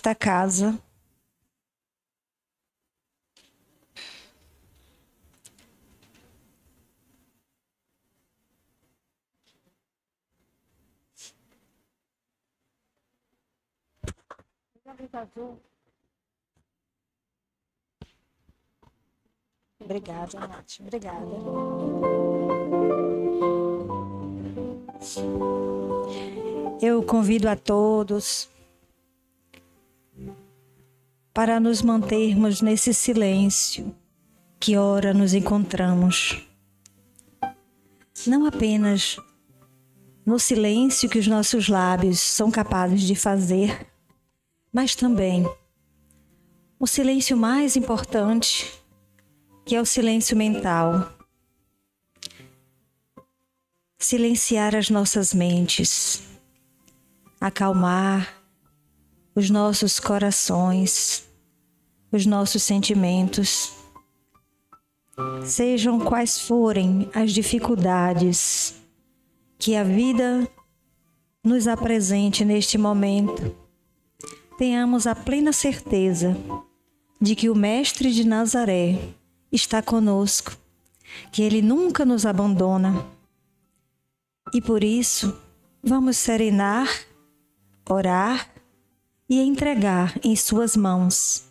nesta casa. Obrigada, Nath. Obrigada. Eu convido a todos para nos mantermos nesse silêncio que ora nos encontramos. Não apenas no silêncio que os nossos lábios são capazes de fazer, mas também o silêncio mais importante, que é o silêncio mental. Silenciar as nossas mentes, acalmar os nossos corações, os nossos sentimentos. Sejam quais forem as dificuldades que a vida nos apresente neste momento, tenhamos a plena certeza de que o Mestre de Nazaré está conosco, que Ele nunca nos abandona. E por isso, vamos serenar, orar e entregar em suas mãos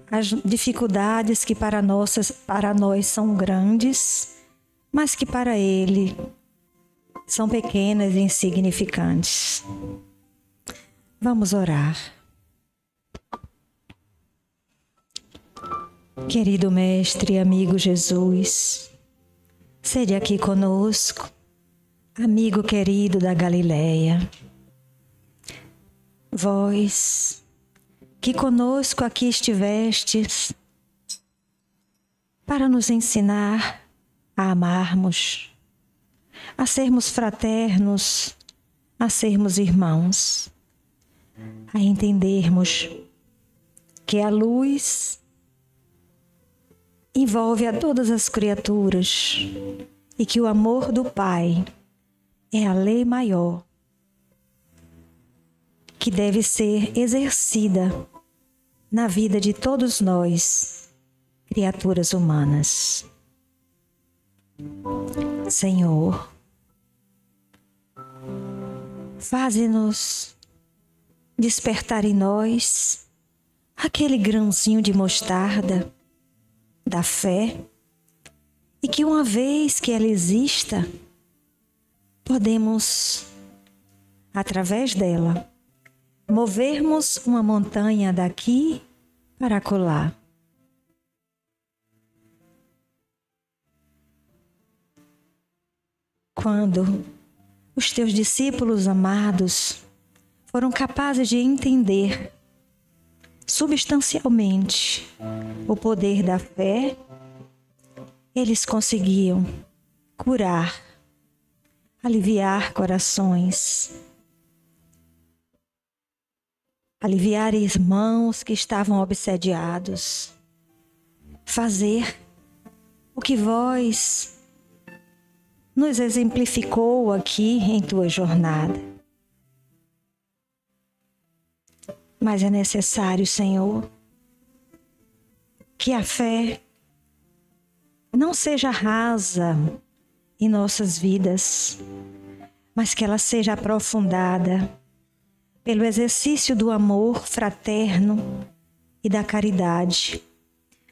as dificuldades que para nós são grandes, mas que para Ele são pequenas e insignificantes. Vamos orar. Querido Mestre e amigo Jesus, sede aqui conosco, amigo querido da Galileia. Vós, que conosco aqui estivestes, para nos ensinar a amarmos, a sermos fraternos, a sermos irmãos, a entendermos que a luz envolve a todas as criaturas e que o amor do Pai é a lei maior que deve ser exercida na vida de todos nós, criaturas humanas. Senhor, faze-nos despertar em nós aquele grãozinho de mostarda da fé, e que uma vez que ela exista, podemos, através dela, movermos uma montanha daqui para acolá. Quando os teus discípulos amados foram capazes de entender substancialmente o poder da fé, eles conseguiam curar, aliviar corações, aliviar irmãos que estavam obsediados, fazer o que vós nos exemplificou aqui em tua jornada. Mas é necessário, Senhor, que a fé não seja rasa em nossas vidas, mas que ela seja aprofundada pelo exercício do amor fraterno e da caridade,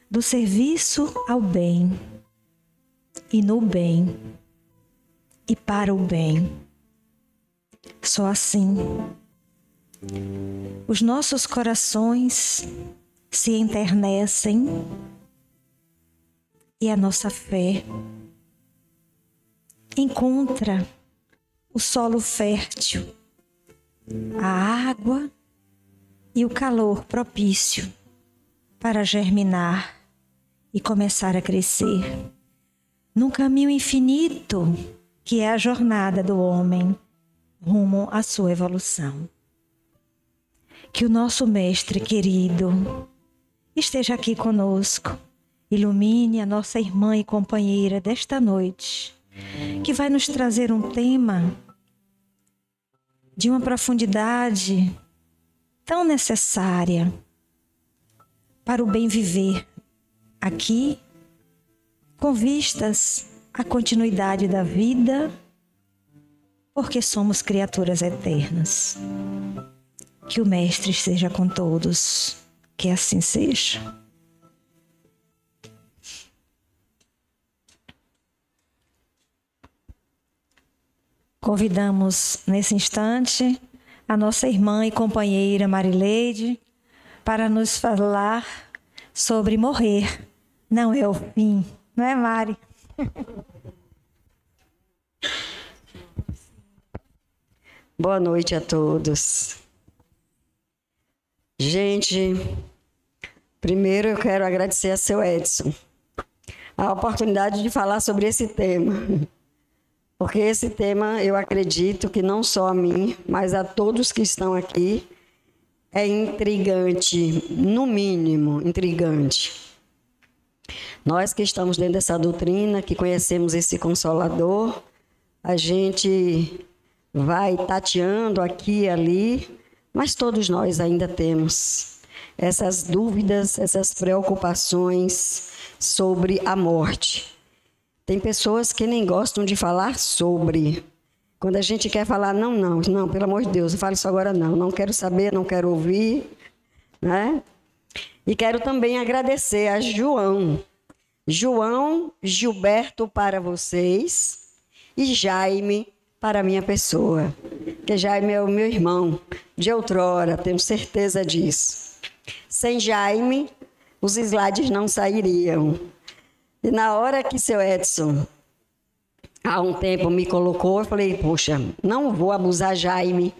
do serviço ao bem e no bem e para o bem. Só assim os nossos corações se enternecem e a nossa fé encontra o solo fértil, a água e o calor propício para germinar e começar a crescer num caminho infinito que é a jornada do homem rumo à sua evolução. Que o nosso Mestre querido esteja aqui conosco, ilumine a nossa irmã e companheira desta noite, que vai nos trazer um tema de uma profundidade tão necessária para o bem viver aqui, com vistas à continuidade da vida, porque somos criaturas eternas. Que o Mestre esteja com todos, que assim seja. Convidamos nesse instante a nossa irmã e companheira Marileide para nos falar sobre morrer não é o fim, não é, Mari? Boa noite a todos. Gente, primeiro eu quero agradecer a seu Edson a oportunidade de falar sobre esse tema. Porque esse tema, eu acredito que não só a mim, mas a todos que estão aqui, é intrigante, no mínimo, intrigante. Nós que estamos dentro dessa doutrina, que conhecemos esse Consolador, a gente vai tateando aqui e ali, mas todos nós ainda temos essas dúvidas, essas preocupações sobre a morte. Tem pessoas que nem gostam de falar sobre. Quando a gente quer falar, não, pelo amor de Deus, não fale isso agora não quero saber, não quero ouvir, né? E quero também agradecer a João Gilberto para vocês e Jaime para a minha pessoa, que Jaime é o meu irmão de outrora, tenho certeza disso. Sem Jaime, os slides não sairiam. E na hora que seu Edson, há um tempo, me colocou, eu falei, poxa, não vou abusar Jaime,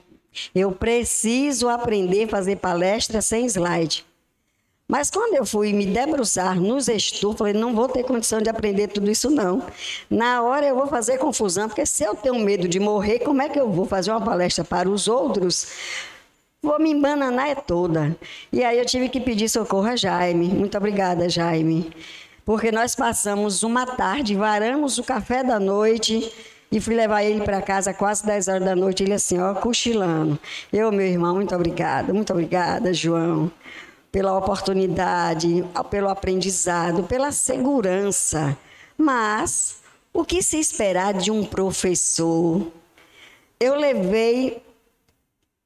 eu preciso aprender a fazer palestra sem slide. Mas quando eu fui me debruçar nos estudos, falei, não vou ter condição de aprender tudo isso não. Na hora eu vou fazer confusão, porque se eu tenho medo de morrer, como é que eu vou fazer uma palestra para os outros? Vou me embananar toda. E aí eu tive que pedir socorro a Jaime. Muito obrigada, Jaime. Porque nós passamos uma tarde, varamos o café da noite e fui levar ele para casa quase 10 horas da noite. Ele assim, ó, cochilando. Eu, meu irmão, muito obrigada, João, pela oportunidade, pelo aprendizado, pela segurança. Mas o que se esperar de um professor? Eu levei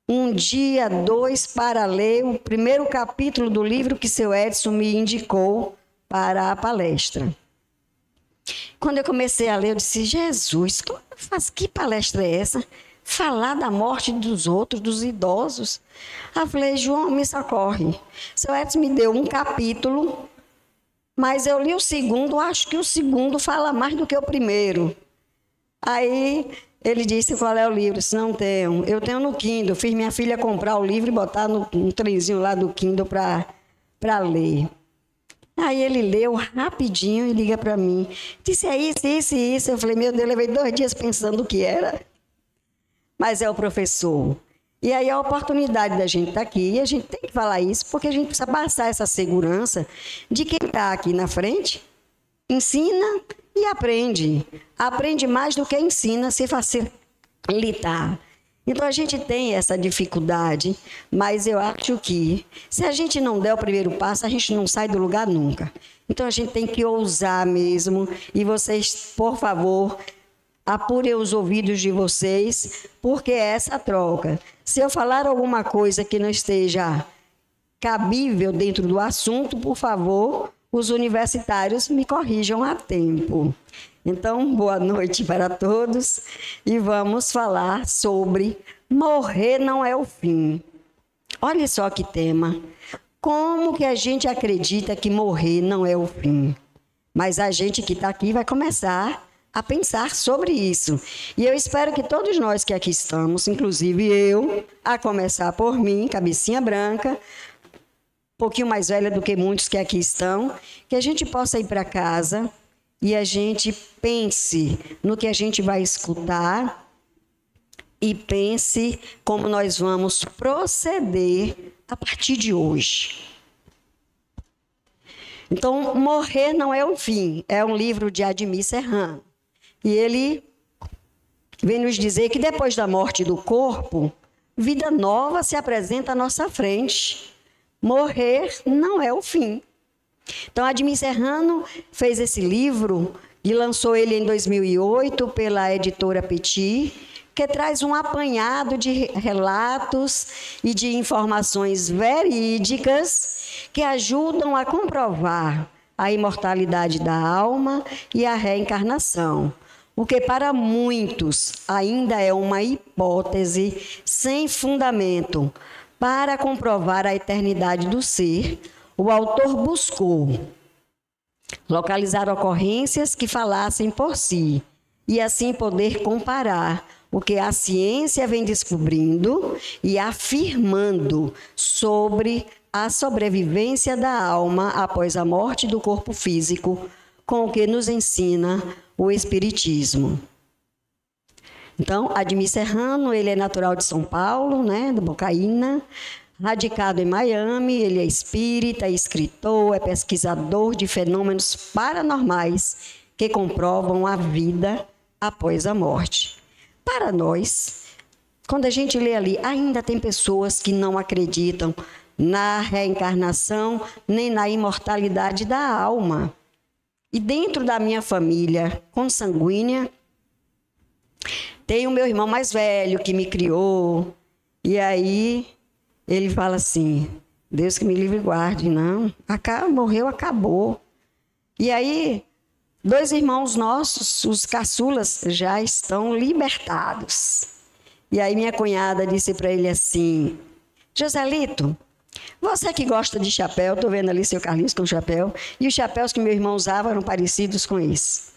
um dia, 2 para ler o primeiro capítulo do livro que seu Edson me indicou para a palestra. Quando eu comecei a ler, eu disse, Jesus, que palestra é essa? Falar da morte dos outros, dos idosos. Aí eu falei, João, me socorre. Seu Edson me deu um capítulo, mas eu li o segundo, acho que o segundo fala mais do que o primeiro. Aí ele disse, qual é o livro? Eu disse, não tenho. Eu tenho no Kindle. Fiz minha filha comprar o livro e botar no trenzinho lá do Kindle para ler. Aí ele leu rapidinho e liga para mim. Disse, é isso, isso e isso. Eu falei, meu Deus, eu levei 2 dias pensando o que era. Mas é o professor. E aí a oportunidade da gente estar aqui, e a gente tem que falar isso, porque a gente precisa passar essa segurança de quem está aqui na frente, ensina e aprende. Aprende mais do que ensina, se facilitar. Então a gente tem essa dificuldade, mas eu acho que se a gente não der o primeiro passo, a gente não sai do lugar nunca. Então a gente tem que ousar mesmo. E vocês, por favor, apurem os ouvidos de vocês, porque é essa troca. Se eu falar alguma coisa que não esteja cabível dentro do assunto, por favor, os universitários me corrijam a tempo. Então, boa noite para todos e vamos falar sobre morrer não é o fim. Olha só que tema. Como que a gente acredita que morrer não é o fim? Mas a gente que está aqui vai começar a pensar sobre isso. E eu espero que todos nós que aqui estamos, inclusive eu, a começar por mim, cabecinha branca, um pouquinho mais velha do que muitos que aqui estão, que a gente possa ir para casa e a gente pense no que a gente vai escutar e pense como nós vamos proceder a partir de hoje. Então, Morrer não é o fim, é um livro de Admir Serrano. E ele vem nos dizer que depois da morte do corpo, vida nova se apresenta à nossa frente. Morrer não é o fim. Então, Admir Serrano fez esse livro e lançou ele em 2008 pela editora Petit, que traz um apanhado de relatos e de informações verídicas que ajudam a comprovar a imortalidade da alma e a reencarnação, o que para muitos ainda é uma hipótese sem fundamento. Para comprovar a eternidade do ser, o autor buscou localizar ocorrências que falassem por si e assim poder comparar o que a ciência vem descobrindo e afirmando sobre a sobrevivência da alma após a morte do corpo físico, com o que nos ensina o Espiritismo. Então, Admir Serrano, ele é natural de São Paulo, né, do Bocaína, radicado em Miami, ele é espírita, é escritor, é pesquisador de fenômenos paranormais que comprovam a vida após a morte. Para nós, quando a gente lê ali, ainda tem pessoas que não acreditam na reencarnação nem na imortalidade da alma. E dentro da minha família consanguínea, tem o meu irmão mais velho que me criou. E aí ele fala assim, Deus que me livre e guarde, não, morreu, acabou. E aí, 2 irmãos nossos, os caçulas, já estão libertados. E aí minha cunhada disse para ele assim, Joselito, você que gosta de chapéu, estou vendo ali seu Carlinhos com chapéu, e os chapéus que meu irmão usava eram parecidos com esse.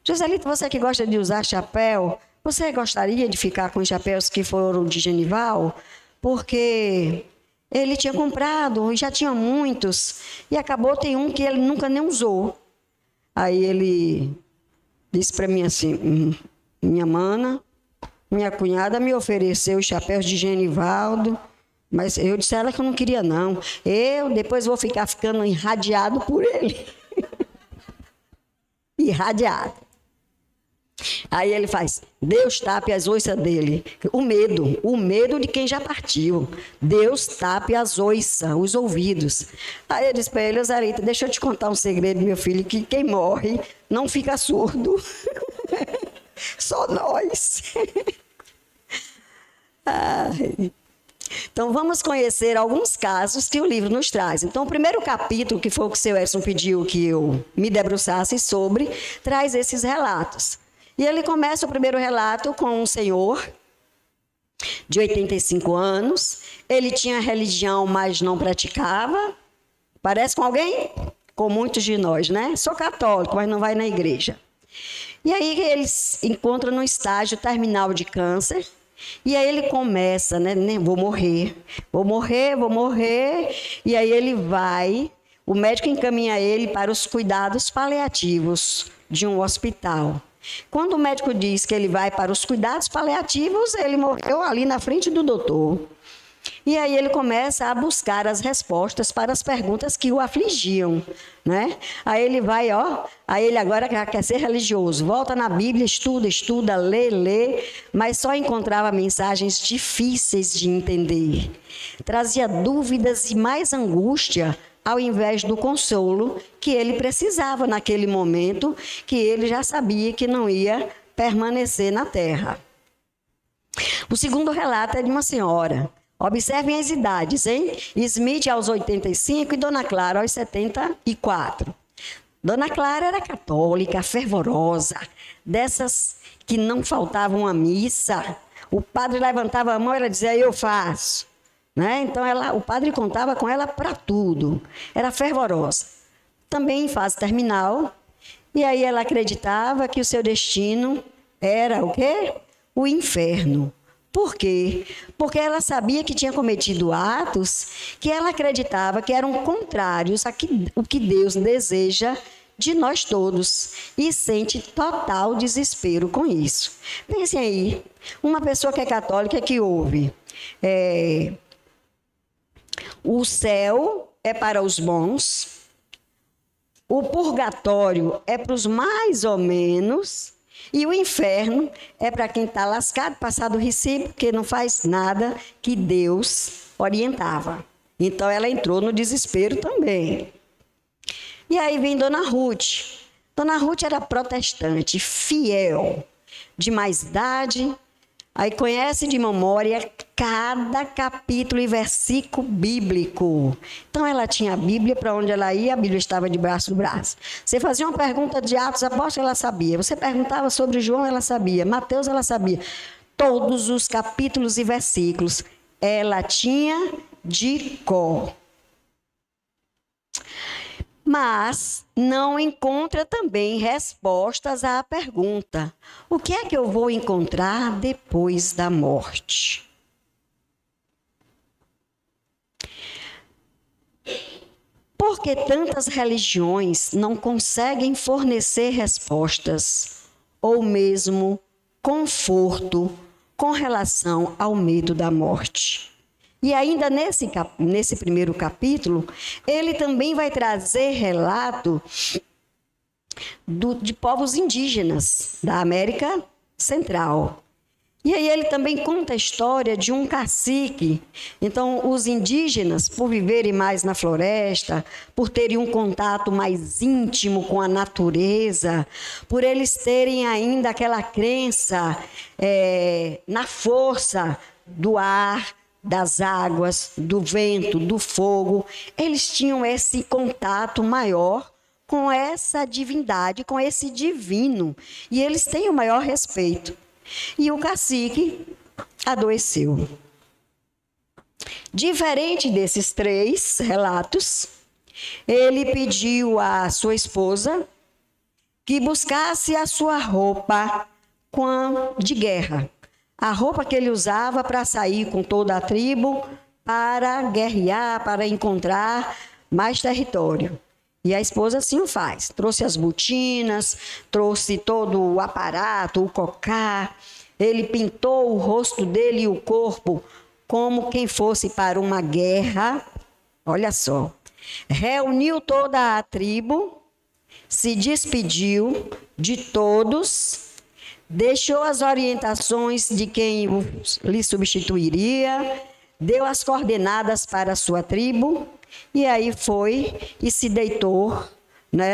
Joselito, você que gosta de usar chapéu, você gostaria de ficar com os chapéus que foram de Genival? Porque ele tinha comprado e já tinha muitos, e acabou, tem um que ele nunca nem usou. Aí ele disse para mim assim, minha mana, minha cunhada me ofereceu os chapéus de Genivaldo, mas eu disse a ela que eu não queria não. Eu depois vou ficando irradiado por ele. Irradiado. Aí ele faz, Deus tape as oiças dele. O medo de quem já partiu. Deus tape as oiças, os ouvidos. Aí eu disse para ele, Zarita, deixa eu te contar um segredo, meu filho, que quem morre não fica surdo. Só nós. Ai. Então, vamos conhecer alguns casos que o livro nos traz. Então, o primeiro capítulo, que foi o que o seu Edson pediu que eu me debruçasse sobre, traz esses relatos. E ele começa o primeiro relato com um senhor de 85 anos. Ele tinha religião, mas não praticava. Parece com alguém? Com muitos de nós, né? Sou católico, mas não vai na igreja. E aí ele se encontra no estágio terminal de câncer. E aí ele começa, né? Vou morrer. E aí ele vai, o médico encaminha ele para os cuidados paliativos de um hospital. Quando o médico diz que ele vai para os cuidados paliativos, ele morreu ali na frente do doutor. E aí ele começa a buscar as respostas para as perguntas que o afligiam, né? Aí ele vai, aí ele agora quer ser religioso, volta na Bíblia, estuda, lê, mas só encontrava mensagens difíceis de entender. Trazia dúvidas e mais angústia, ao invés do consolo que ele precisava naquele momento, que ele já sabia que não ia permanecer na terra. O segundo relato é de uma senhora. Observem as idades, hein? Smith aos 85 e Dona Clara aos 74. Dona Clara era católica, fervorosa, dessas que não faltavam à missa. O padre levantava a mão e ela dizia, eu faço. Né? Então, o padre contava com ela para tudo. Era fervorosa. Também em fase terminal. E aí ela acreditava que o seu destino era o quê? O inferno. Por quê? Porque ela sabia que tinha cometido atos que ela acreditava que eram contrários ao que Deus deseja de nós todos e sente total desespero com isso. Pensem aí, uma pessoa que é católica que ouve, o céu é para os bons, o purgatório é para os mais ou menos E o inferno é para quem está lascado, passado o recibo, que não faz nada que Deus orientava. Então ela entrou no desespero também. E aí vem Dona Ruth. Dona Ruth era protestante, fiel, de mais idade. Aí conhece de memória cada capítulo e versículo bíblico. Então ela tinha a Bíblia, para onde ela ia, a Bíblia estava debaixo do braço. Você fazia uma pergunta de Atos Apóstolos, ela sabia. Você perguntava sobre João, ela sabia. Mateus, ela sabia. Todos os capítulos e versículos ela tinha de cor. Mas não encontra também respostas à pergunta: o que é que eu vou encontrar depois da morte? Porque tantas religiões não conseguem fornecer respostas ou mesmo conforto com relação ao medo da morte. E ainda nesse primeiro capítulo, ele também vai trazer relato de povos indígenas da América Central. E aí ele também conta a história de um cacique. Então, os indígenas, por viverem mais na floresta, por terem um contato mais íntimo com a natureza, por eles terem ainda aquela crença na força do ar, das águas, do vento, do fogo, eles tinham esse contato maior com essa divindade, com esse divino, e eles têm o maior respeito. E o cacique adoeceu. Diferente desses 3 relatos, ele pediu à sua esposa que buscasse a sua roupa de guerra. A roupa que ele usava para sair com toda a tribo, para guerrear, para encontrar mais território. E a esposa assim o faz. Trouxe as botinas, trouxe todo o aparato, o cocá. Ele pintou o rosto dele e o corpo como quem fosse para uma guerra. Olha só. Reuniu toda a tribo, se despediu de todos, deixou as orientações de quem lhe substituiria, deu as coordenadas para a sua tribo, e aí foi e se deitou,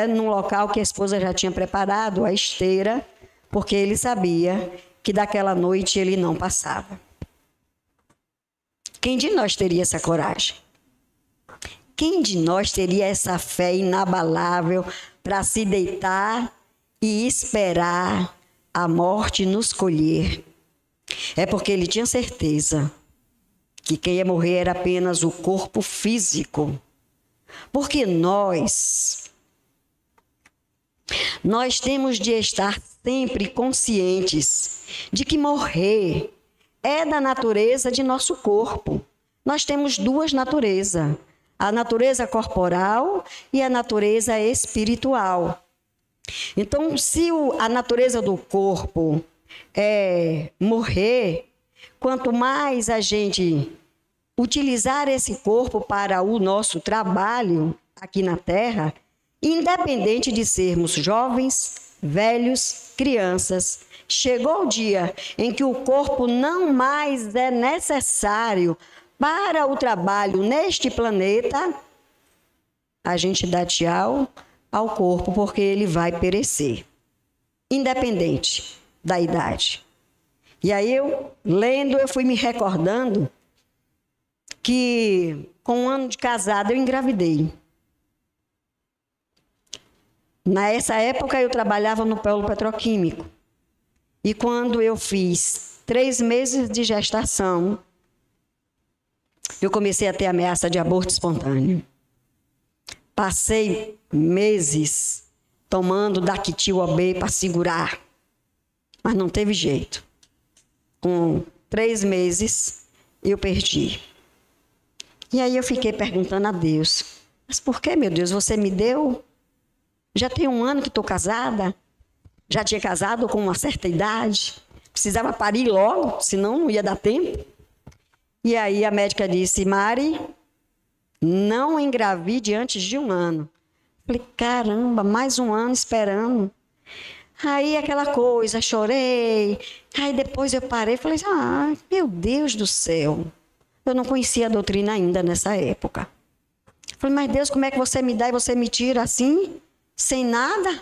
num local que a esposa já tinha preparado, a esteira, porque ele sabia que daquela noite ele não passava. Quem de nós teria essa coragem? Quem de nós teria essa fé inabalável para se deitar e esperar a morte nos colher? É porque ele tinha certeza que quem ia morrer era apenas o corpo físico. Porque nós temos de estar sempre conscientes de que morrer é da natureza de nosso corpo. Nós temos 2 naturezas, a natureza corporal e a natureza espiritual. Então, se a natureza do corpo é morrer, quanto mais a gente utilizar esse corpo para o nosso trabalho aqui na Terra, independente de sermos jovens, velhos, crianças, chegou o dia em que o corpo não mais é necessário para o trabalho neste planeta, a gente dá tchau ao corpo, porque ele vai perecer, independente da idade. E aí eu fui me recordando que com 1 ano de casada eu engravidei. Nessa época eu trabalhava no polo petroquímico. E quando eu fiz 3 meses de gestação, eu comecei a ter ameaça de aborto espontâneo. Passei meses tomando Daquetil-OB para segurar, mas não teve jeito. Com 3 meses, eu perdi. E aí eu fiquei perguntando a Deus, mas por que, meu Deus, você me deu? Já tem 1 ano que estou casada, já tinha casado com uma certa idade, precisava parir logo, senão não ia dar tempo. E aí a médica disse, Mari, não engravide antes de 1 ano. Falei, caramba, mais 1 ano esperando. Aí aquela coisa, chorei. Aí depois eu parei e falei, meu Deus do céu. Eu não conhecia a doutrina ainda nessa época. Falei, mas Deus, como é que você me dá e você me tira assim? Sem nada?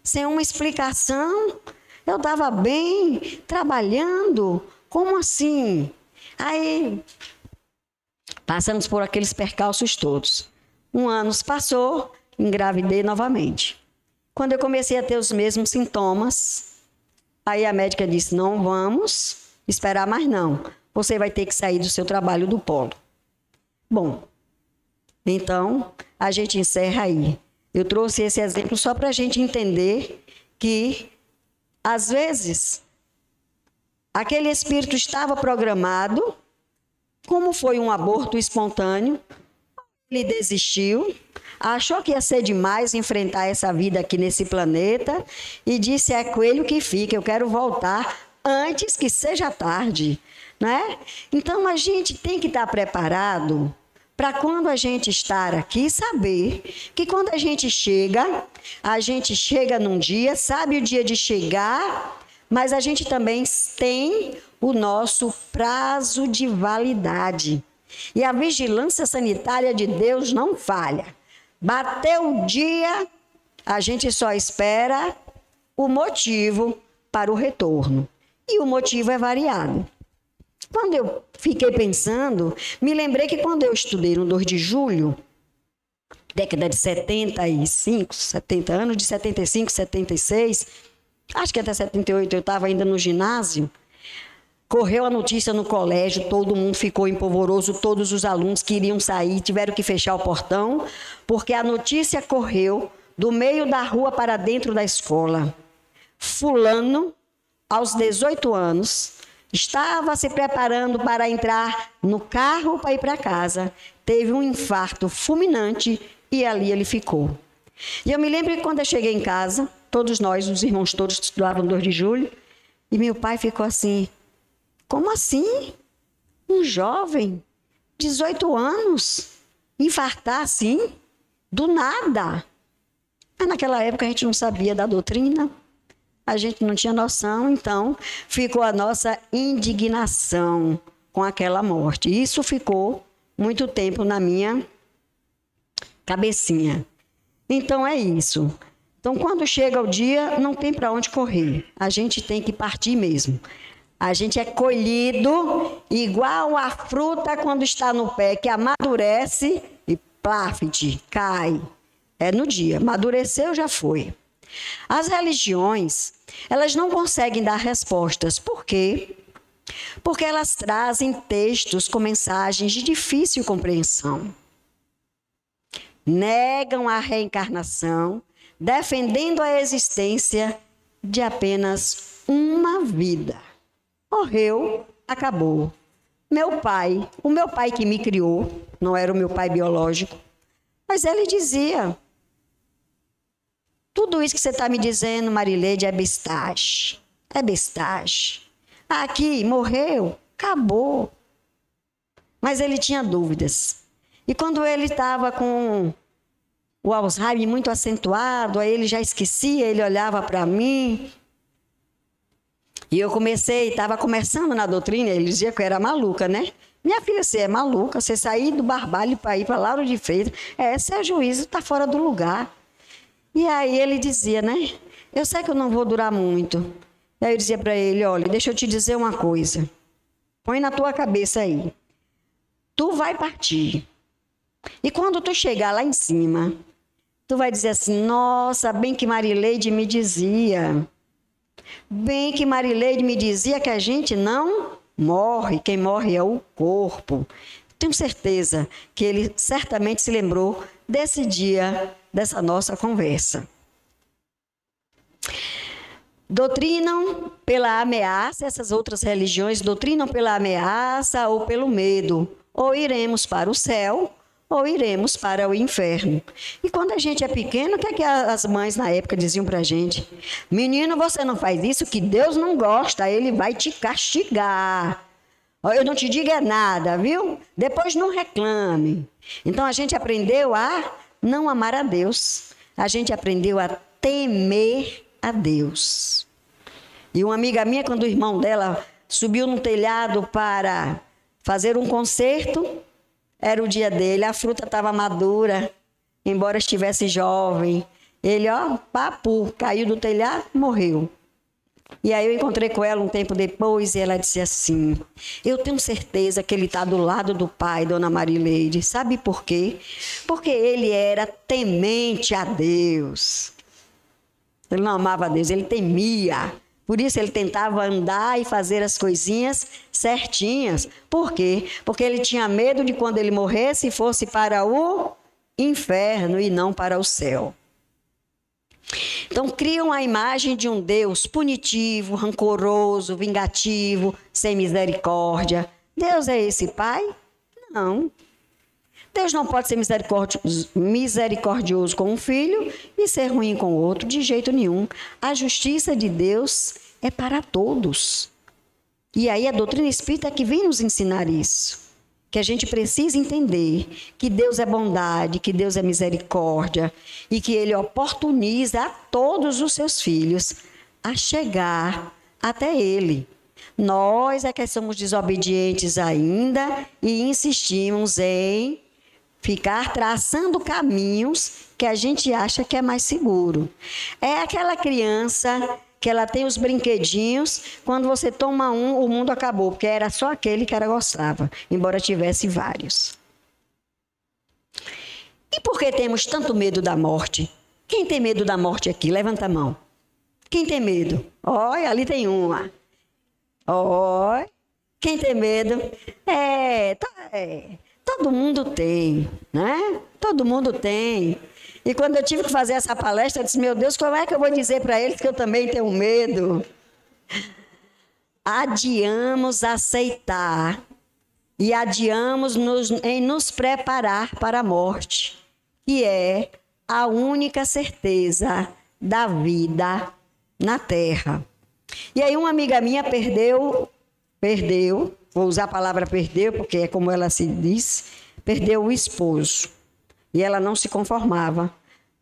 Sem uma explicação? Eu estava bem, trabalhando. Como assim? Aí passamos por aqueles percalços todos. 1 ano passou, engravidei novamente. Quando eu comecei a ter os mesmos sintomas, aí a médica disse, não vamos esperar mais não. Você vai ter que sair do seu trabalho do polo. Bom, então a gente encerra aí. Eu trouxe esse exemplo só para a gente entender que, às vezes, aquele espírito estava programado, como foi um aborto espontâneo, ele desistiu, achou que ia ser demais enfrentar essa vida aqui nesse planeta e disse, é coelho que fica, eu quero voltar antes que seja tarde, né? Então, a gente tem que estar preparado para quando a gente estar aqui, saber que quando a gente chega num dia, sabe o dia de chegar, mas a gente também tem o nosso prazo de validade. E a vigilância sanitária de Deus não falha. Bateu o dia, a gente só espera o motivo para o retorno. E o motivo é variado. Quando eu fiquei pensando, me lembrei que quando eu estudei no 2 de julho, década de 75, 70 anos, de 75, 76, acho que até 78 eu estava ainda no ginásio, correu a notícia no colégio, todo mundo ficou empolvoroso, todos os alunos queriam sair, tiveram que fechar o portão, porque a notícia correu do meio da rua para dentro da escola. Fulano, aos 18 anos, estava se preparando para entrar no carro para ir para casa. Teve um infarto fulminante e ali ele ficou. E eu me lembro que quando eu cheguei em casa, todos nós, os irmãos todos estudavam 2 de julho, e meu pai ficou assim, como assim? Um jovem, 18 anos, infartar assim, do nada. Mas naquela época a gente não sabia da doutrina, a gente não tinha noção, então ficou a nossa indignação com aquela morte. Isso ficou muito tempo na minha cabecinha. Então é isso. Então quando chega o dia, não tem para onde correr. A gente tem que partir mesmo. A gente é colhido igual a fruta quando está no pé, que amadurece e pláfide, cai. É no dia. Amadureceu, já foi. As religiões, elas não conseguem dar respostas. Por quê? Porque elas trazem textos com mensagens de difícil compreensão. Negam a reencarnação, defendendo a existência de apenas uma vida. Morreu, acabou. O meu pai que me criou, não era o meu pai biológico, mas ele dizia, tudo isso que você está me dizendo, Marileide, é bestagem. É bestagem. Aqui, morreu, acabou. Mas ele tinha dúvidas. E quando ele estava com o Alzheimer muito acentuado, aí ele já esquecia, ele olhava para mim. E eu estava começando na doutrina, ele dizia que eu era maluca, né? Minha filha, você é maluca, você sair do Barbalho para ir para Lauro de Freitas, esse é juízo, está fora do lugar. E aí ele dizia, né? Eu sei que eu não vou durar muito. E aí eu dizia para ele, olha, deixa eu te dizer uma coisa. Põe na tua cabeça aí. Tu vai partir. E quando tu chegar lá em cima, tu vai dizer assim, nossa, bem que Marileide me dizia. Bem que Marileide me dizia que a gente não morre, quem morre é o corpo. Tenho certeza que ele certamente se lembrou desse dia, dessa nossa conversa. Doutrinam pela ameaça, essas outras religiões doutrinam pela ameaça ou pelo medo. Ou iremos para o céu, ou iremos para o inferno. E quando a gente é pequeno, o que é que as mães na época diziam para a gente? Menino, você não faz isso, que Deus não gosta, ele vai te castigar. Eu não te digo é nada, viu? Depois não reclame. Então a gente aprendeu a não amar a Deus. A gente aprendeu a temer a Deus. E uma amiga minha, quando o irmão dela subiu no telhado para fazer um concerto, era o dia dele, a fruta estava madura, embora estivesse jovem. Ele, papo, caiu do telhado, morreu. E aí eu encontrei com ela um tempo depois e ela disse assim: eu tenho certeza que ele está do lado do pai, dona Marileide. Sabe por quê? Porque ele era temente a Deus. Ele não amava a Deus, ele temia. Por isso ele tentava andar e fazer as coisinhas certinhas. Por quê? Porque ele tinha medo de quando ele morresse fosse para o inferno e não para o céu. Então criam a imagem de um Deus punitivo, rancoroso, vingativo, sem misericórdia. Deus é esse pai? Não. Deus não pode ser misericordioso com um filho e ser ruim com o outro, de jeito nenhum. A justiça de Deus é para todos. E aí a doutrina espírita é que vem nos ensinar isso. Que a gente precisa entender que Deus é bondade, que Deus é misericórdia e que Ele oportuniza a todos os seus filhos a chegar até Ele. Nós é que somos desobedientes ainda e insistimos em ficar traçando caminhos que a gente acha que é mais seguro. É aquela criança que ela tem os brinquedinhos, quando você toma um, o mundo acabou, porque era só aquele que ela gostava, embora tivesse vários. E por que temos tanto medo da morte? Quem tem medo da morte aqui? Levanta a mão. Quem tem medo? Olha, ali tem uma. Olha, quem tem medo? Todo mundo tem, né? Todo mundo tem. E quando eu tive que fazer essa palestra, eu disse, meu Deus, como é que eu vou dizer para eles que eu também tenho medo? Adiamos aceitar e adiamos em nos preparar para a morte, que é a única certeza da vida na Terra. E aí uma amiga minha perdeu, vou usar a palavra perdeu, porque é como ela se diz, perdeu o esposo. E ela não se conformava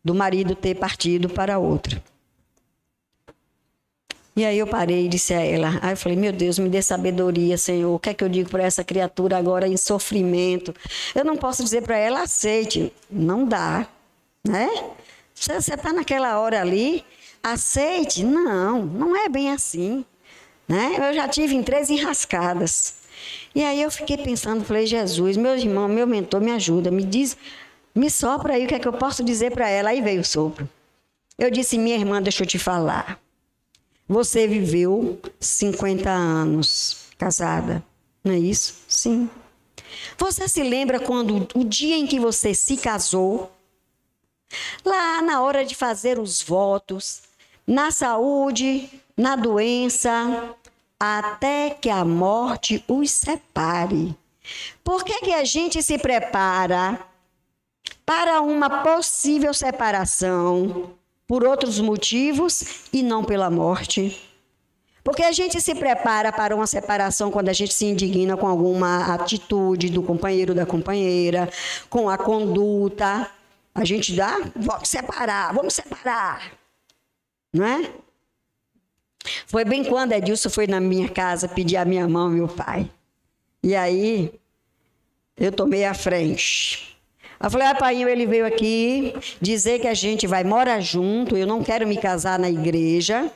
do marido ter partido para outra. E aí eu parei e disse a ela, aí eu falei, meu Deus, me dê sabedoria, Senhor, o que é que eu digo para essa criatura agora em sofrimento? Eu não posso dizer para ela, aceite, não dá, né? Você está naquela hora ali, aceite, não é bem assim, né? Eu já tive em 3 enrascadas. E aí eu fiquei pensando, falei, Jesus, meu irmão, meu mentor, me ajuda, me diz, me sopra aí o que é que eu posso dizer para ela. Aí veio o sopro. Eu disse, minha irmã, deixa eu te falar. Você viveu 50 anos casada, não é isso? Sim. Você se lembra quando o dia em que você se casou? Lá na hora de fazer os votos, na saúde, na doença, até que a morte os separe. Por que a gente se prepara para uma possível separação por outros motivos e não pela morte? Porque a gente se prepara para uma separação quando a gente se indigna com alguma atitude do companheiro ou da companheira, com a conduta. A gente dá, vamos separar, não é? Foi bem quando Edilson foi na minha casa pedir a minha mão e meu pai. E aí, eu tomei a frente. Eu falei, painho, ele veio aqui dizer que a gente vai morar junto, eu não quero me casar na igreja,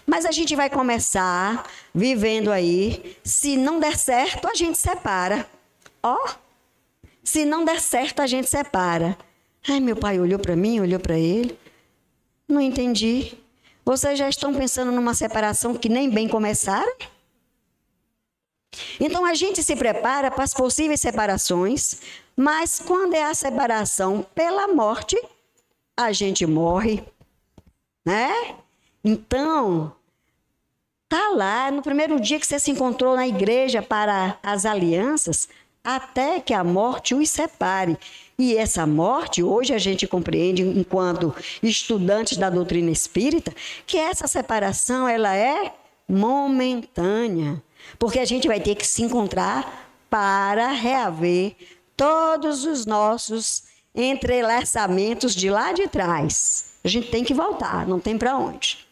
mas a gente vai começar vivendo aí. Se não der certo, a gente separa. Se não der certo, a gente separa. Ai, meu pai olhou para mim, olhou para ele. Não entendi. Vocês já estão pensando numa separação que nem bem começaram? Então a gente se prepara para as possíveis separações, mas quando é a separação pela morte, a gente morre, né? Então, tá lá no primeiro dia que você se encontrou na igreja para as alianças, até que a morte os separe. E essa morte, hoje a gente compreende, enquanto estudantes da doutrina espírita, que essa separação ela é momentânea. Porque a gente vai ter que se encontrar para reaver todos os nossos entrelaçamentos de lá de trás. A gente tem que voltar, não tem para onde.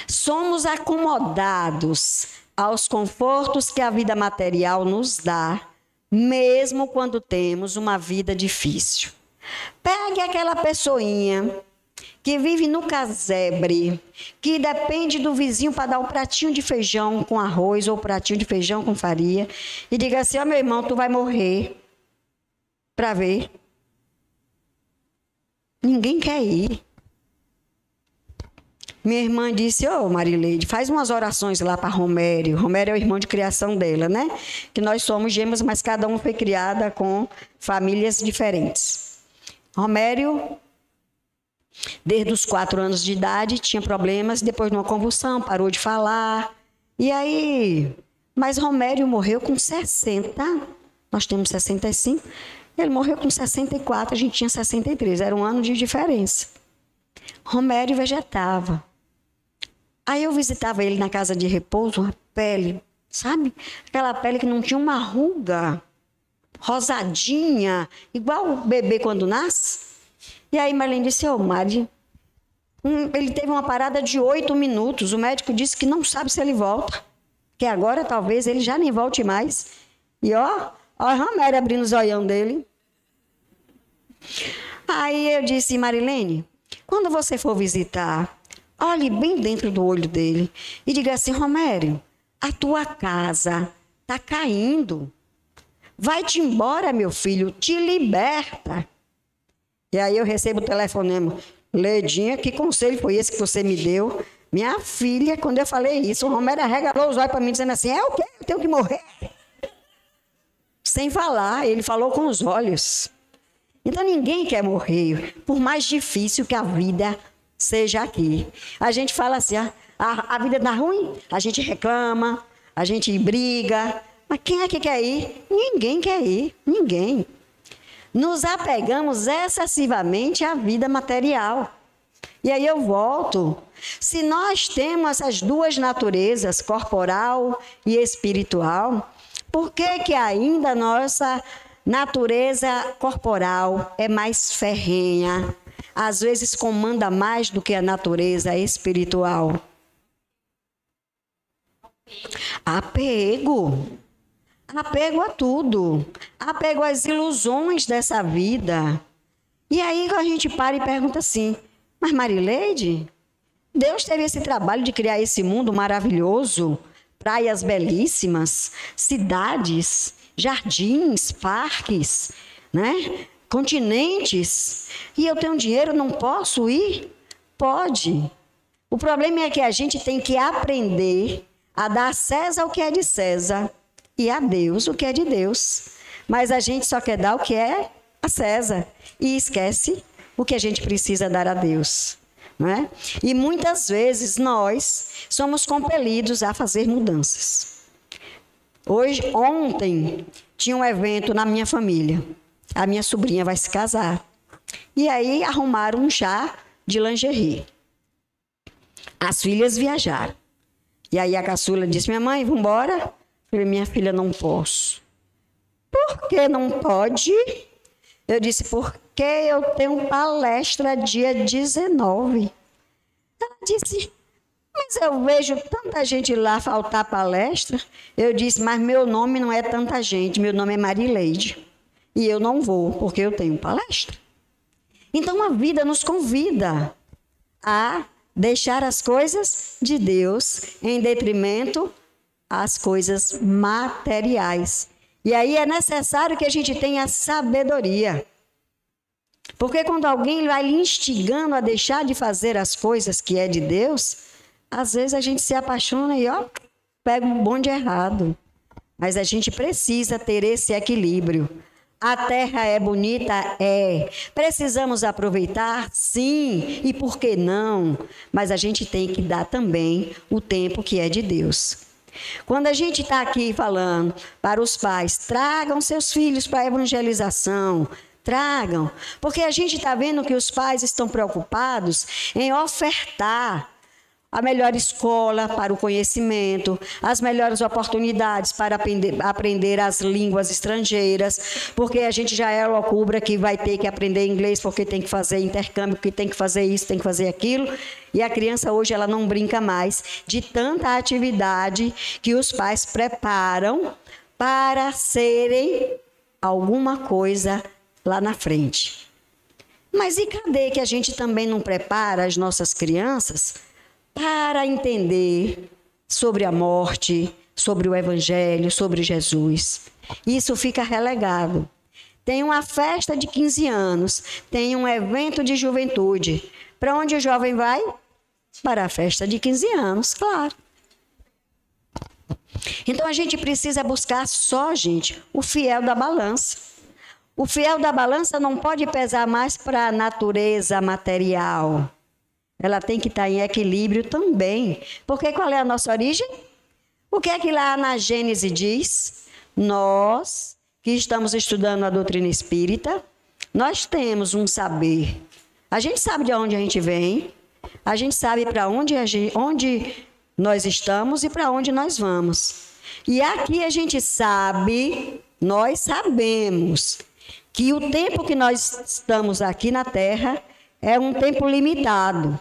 Somos acomodados aos confortos que a vida material nos dá, mesmo quando temos uma vida difícil. Pegue aquela pessoinha que vive no casebre, que depende do vizinho para dar um pratinho de feijão com arroz ou um pratinho de feijão com farinha, e diga assim: ó, meu irmão, tu vai morrer para ver. Ninguém quer ir. Minha irmã disse: ô, Marileide, faz umas orações lá para Romério. Romério é o irmão de criação dela, né? Que nós somos gêmeos, mas cada um foi criada com famílias diferentes. Romério, desde os 4 anos de idade, tinha problemas, depois de uma convulsão, parou de falar. E aí, mas Romério morreu com 60, nós temos 65, ele morreu com 64, a gente tinha 63, era um ano de diferença. Romério vegetava. Aí eu visitava ele na casa de repouso, uma pele, sabe? Aquela pele que não tinha uma ruga, rosadinha, igual o bebê quando nasce. E aí Marlene disse: ô, Mari, ele teve uma parada de 8 minutos, o médico disse que não sabe se ele volta, que agora talvez ele já nem volte mais. E ó a Romério abrindo os olhão dele. Aí eu disse: Marilene, quando você for visitar, olhe bem dentro do olho dele e diga assim: Romério, a tua casa está caindo. Vai-te embora, meu filho, te liberta. E aí eu recebo o telefonema: Leidinha, que conselho foi esse que você me deu? Minha filha, quando eu falei isso, o Romério arregalou os olhos para mim, dizendo assim: é o quê? Eu tenho que morrer. Sem falar, ele falou com os olhos. Então ninguém quer morrer, por mais difícil que a vida seja aqui. A gente fala assim: a vida está ruim, a gente reclama, a gente briga, mas quem é que quer ir? Ninguém quer ir, ninguém. Nos apegamos excessivamente à vida material. E aí eu volto. Se nós temos essas duas naturezas, corporal e espiritual, por que ainda a nossa natureza corporal é mais ferrenha? Às vezes comanda mais do que a natureza espiritual. Apego. Apego a tudo. Apego às ilusões dessa vida. E aí a gente para e pergunta assim: mas Marileide, Deus teve esse trabalho de criar esse mundo maravilhoso, praias belíssimas, cidades, jardins, parques, né? Continentes. E eu tenho dinheiro, não posso ir? Pode. O problema é que a gente tem que aprender a dar a César o que é de César e a Deus o que é de Deus. Mas a gente só quer dar o que é a César e esquece o que a gente precisa dar a Deus, não é? E muitas vezes nós somos compelidos a fazer mudanças. Ontem tinha um evento na minha família. A minha sobrinha vai se casar. E aí arrumaram um chá de lingerie. As filhas viajaram. E aí a caçula disse: minha mãe, vamos embora? Eu falei: minha filha, não posso. Por que não pode? Eu disse: porque eu tenho palestra dia 19. Ela disse: mas eu vejo tanta gente lá faltar palestra. Eu disse: mas meu nome não é tanta gente, meu nome é Marileide. E eu não vou, porque eu tenho palestra. Então a vida nos convida a deixar as coisas de Deus em detrimento às coisas materiais. E aí é necessário que a gente tenha sabedoria. Porque quando alguém vai lhe instigando a deixar de fazer as coisas que é de Deus, às vezes a gente se apaixona e pega um bonde errado. Mas a gente precisa ter esse equilíbrio. A terra é bonita? É. Precisamos aproveitar? Sim. E por que não? Mas a gente tem que dar também o tempo que é de Deus. Quando a gente está aqui falando para os pais: tragam seus filhos para a evangelização, tragam. Porque a gente está vendo que os pais estão preocupados em ofertar a melhor escola para o conhecimento, as melhores oportunidades para aprender as línguas estrangeiras, porque a gente já é loucura que vai ter que aprender inglês, porque tem que fazer intercâmbio, porque tem que fazer isso, tem que fazer aquilo. E a criança hoje ela não brinca mais de tanta atividade que os pais preparam para serem alguma coisa lá na frente. Mas e cadê que a gente também não prepara as nossas crianças para entender sobre a morte, sobre o Evangelho, sobre Jesus? Isso fica relegado. Tem uma festa de 15 anos, tem um evento de juventude. Para onde o jovem vai? Para a festa de 15 anos, claro. Então a gente precisa buscar só, gente, o fiel da balança. O fiel da balança não pode pesar mais para a natureza material. Ela tem que estar em equilíbrio também. Porque qual é a nossa origem? O que é que lá na Gênesis diz? Nós, que estamos estudando a doutrina espírita, nós temos um saber. A gente sabe de onde a gente vem, a gente sabe para onde nós estamos e para onde nós vamos. E aqui a gente sabe, nós sabemos, que o tempo que nós estamos aqui na Terra é um tempo limitado.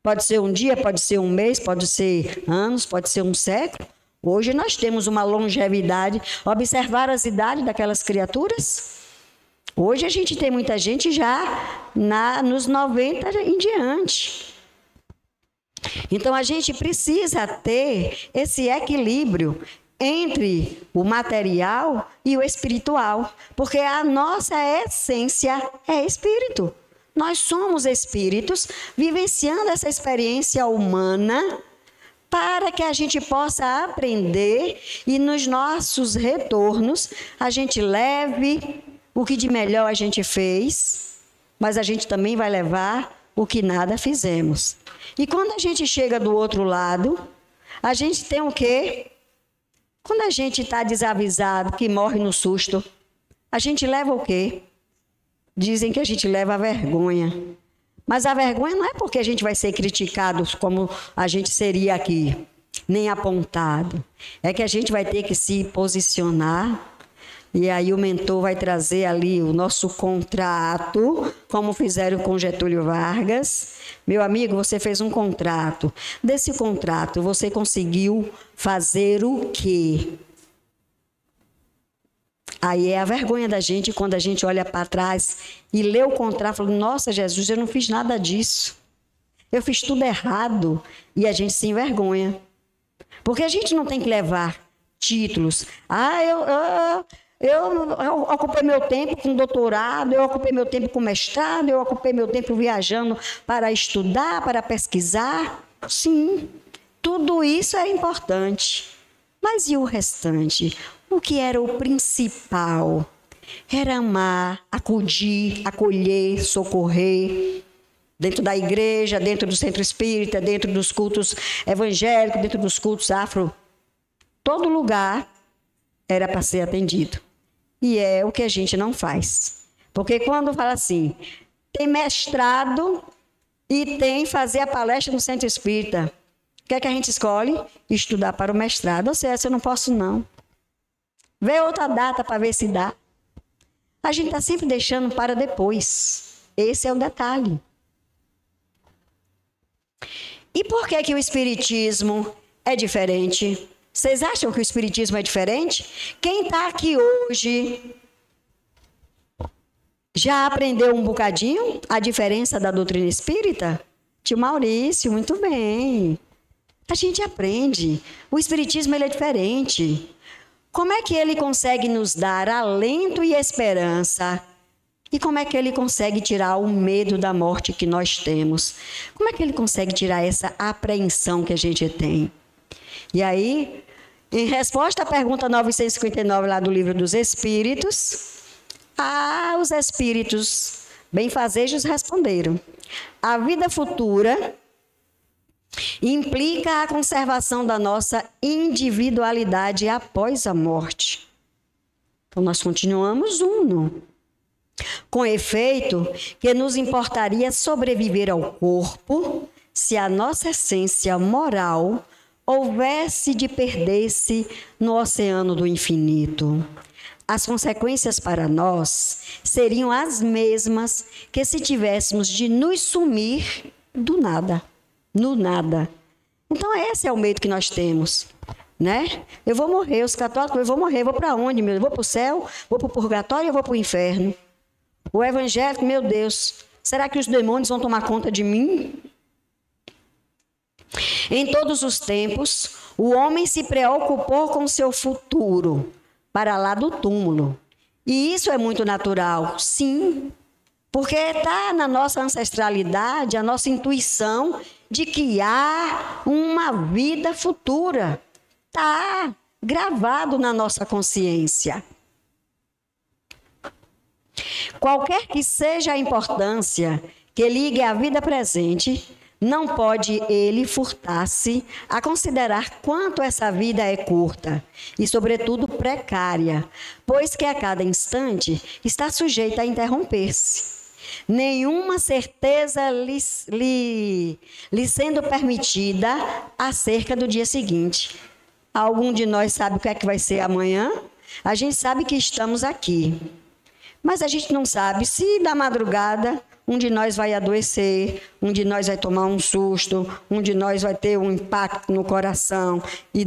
Pode ser um dia, pode ser um mês, pode ser anos, pode ser um século. Hoje nós temos uma longevidade. Observar as idades daquelas criaturas? Hoje a gente tem muita gente já nos 90 em diante. Então a gente precisa ter esse equilíbrio entre o material e o espiritual, porque a nossa essência é espírito. Nós somos espíritos vivenciando essa experiência humana para que a gente possa aprender e nos nossos retornos a gente leve o que de melhor a gente fez, mas a gente também vai levar o que nada fizemos. E quando a gente chega do outro lado, a gente tem o quê? Quando a gente está desavisado, que morre no susto, a gente leva o quê? Dizem que a gente leva a vergonha. Mas a vergonha não é porque a gente vai ser criticado como a gente seria aqui, nem apontado. É que a gente vai ter que se posicionar. E aí o mentor vai trazer ali o nosso contrato, como fizeram com Getúlio Vargas. Meu amigo, você fez um contrato. Desse contrato, você conseguiu fazer o quê? Aí é a vergonha da gente quando a gente olha para trás e lê o contrato e fala, nossa, Jesus, eu não fiz nada disso. Eu fiz tudo errado. E a gente se envergonha. Porque a gente não tem que levar títulos. Eu ocupei meu tempo com doutorado, eu ocupei meu tempo com mestrado, eu ocupei meu tempo viajando para estudar, para pesquisar. Sim, tudo isso é importante. Mas e o restante? O que era o principal? Era amar, acudir, acolher, socorrer. Dentro da igreja, dentro do centro espírita, dentro dos cultos evangélicos, dentro dos cultos afro. Todo lugar era para ser atendido. E é o que a gente não faz. Porque quando fala assim, tem mestrado e tem fazer a palestra no centro espírita. O que é que a gente escolhe? Estudar para o mestrado. Ou seja, eu não posso não. Vê outra data para ver se dá. A gente está sempre deixando para depois. Esse é o detalhe. E por que o Espiritismo é diferente? Vocês acham que o Espiritismo é diferente? Quem está aqui hoje já aprendeu um bocadinho a diferença da doutrina espírita? Tio Maurício, muito bem. A gente aprende. O Espiritismo ele é diferente. Como é que ele consegue nos dar alento e esperança? E como é que ele consegue tirar o medo da morte que nós temos? Como é que ele consegue tirar essa apreensão que a gente tem? E aí, em resposta à pergunta 959 lá do Livro dos Espíritos, os espíritos benfazejos responderam: a vida futura implica a conservação da nossa individualidade após a morte. Então, nós continuamos uno. Com efeito, que nos importaria sobreviver ao corpo se a nossa essência moral houvesse de perder-se no oceano do infinito. As consequências para nós seriam as mesmas que se tivéssemos de nos sumir do nada, no nada. Então, esse é o medo que nós temos, né? Eu vou morrer, os católicos, eu vou morrer, eu vou para onde, meu Deus? Eu vou para o céu, vou para o purgatório ou eu vou para o inferno? O evangélico, meu Deus, será que os demônios vão tomar conta de mim? Em todos os tempos, o homem se preocupou com seu futuro, para lá do túmulo. E isso é muito natural, sim, porque está na nossa ancestralidade, a nossa intuição de que há uma vida futura. Está gravado na nossa consciência. Qualquer que seja a importância que ligue à vida presente, não pode ele furtar-se a considerar quanto essa vida é curta e, sobretudo, precária, pois que a cada instante está sujeita a interromper-se. Nenhuma certeza lhe sendo permitida acerca do dia seguinte. Algum de nós sabe o que é que vai ser amanhã? A gente sabe que estamos aqui, mas a gente não sabe se da madrugada um de nós vai adoecer, um de nós vai tomar um susto, um de nós vai ter um impacto no coração e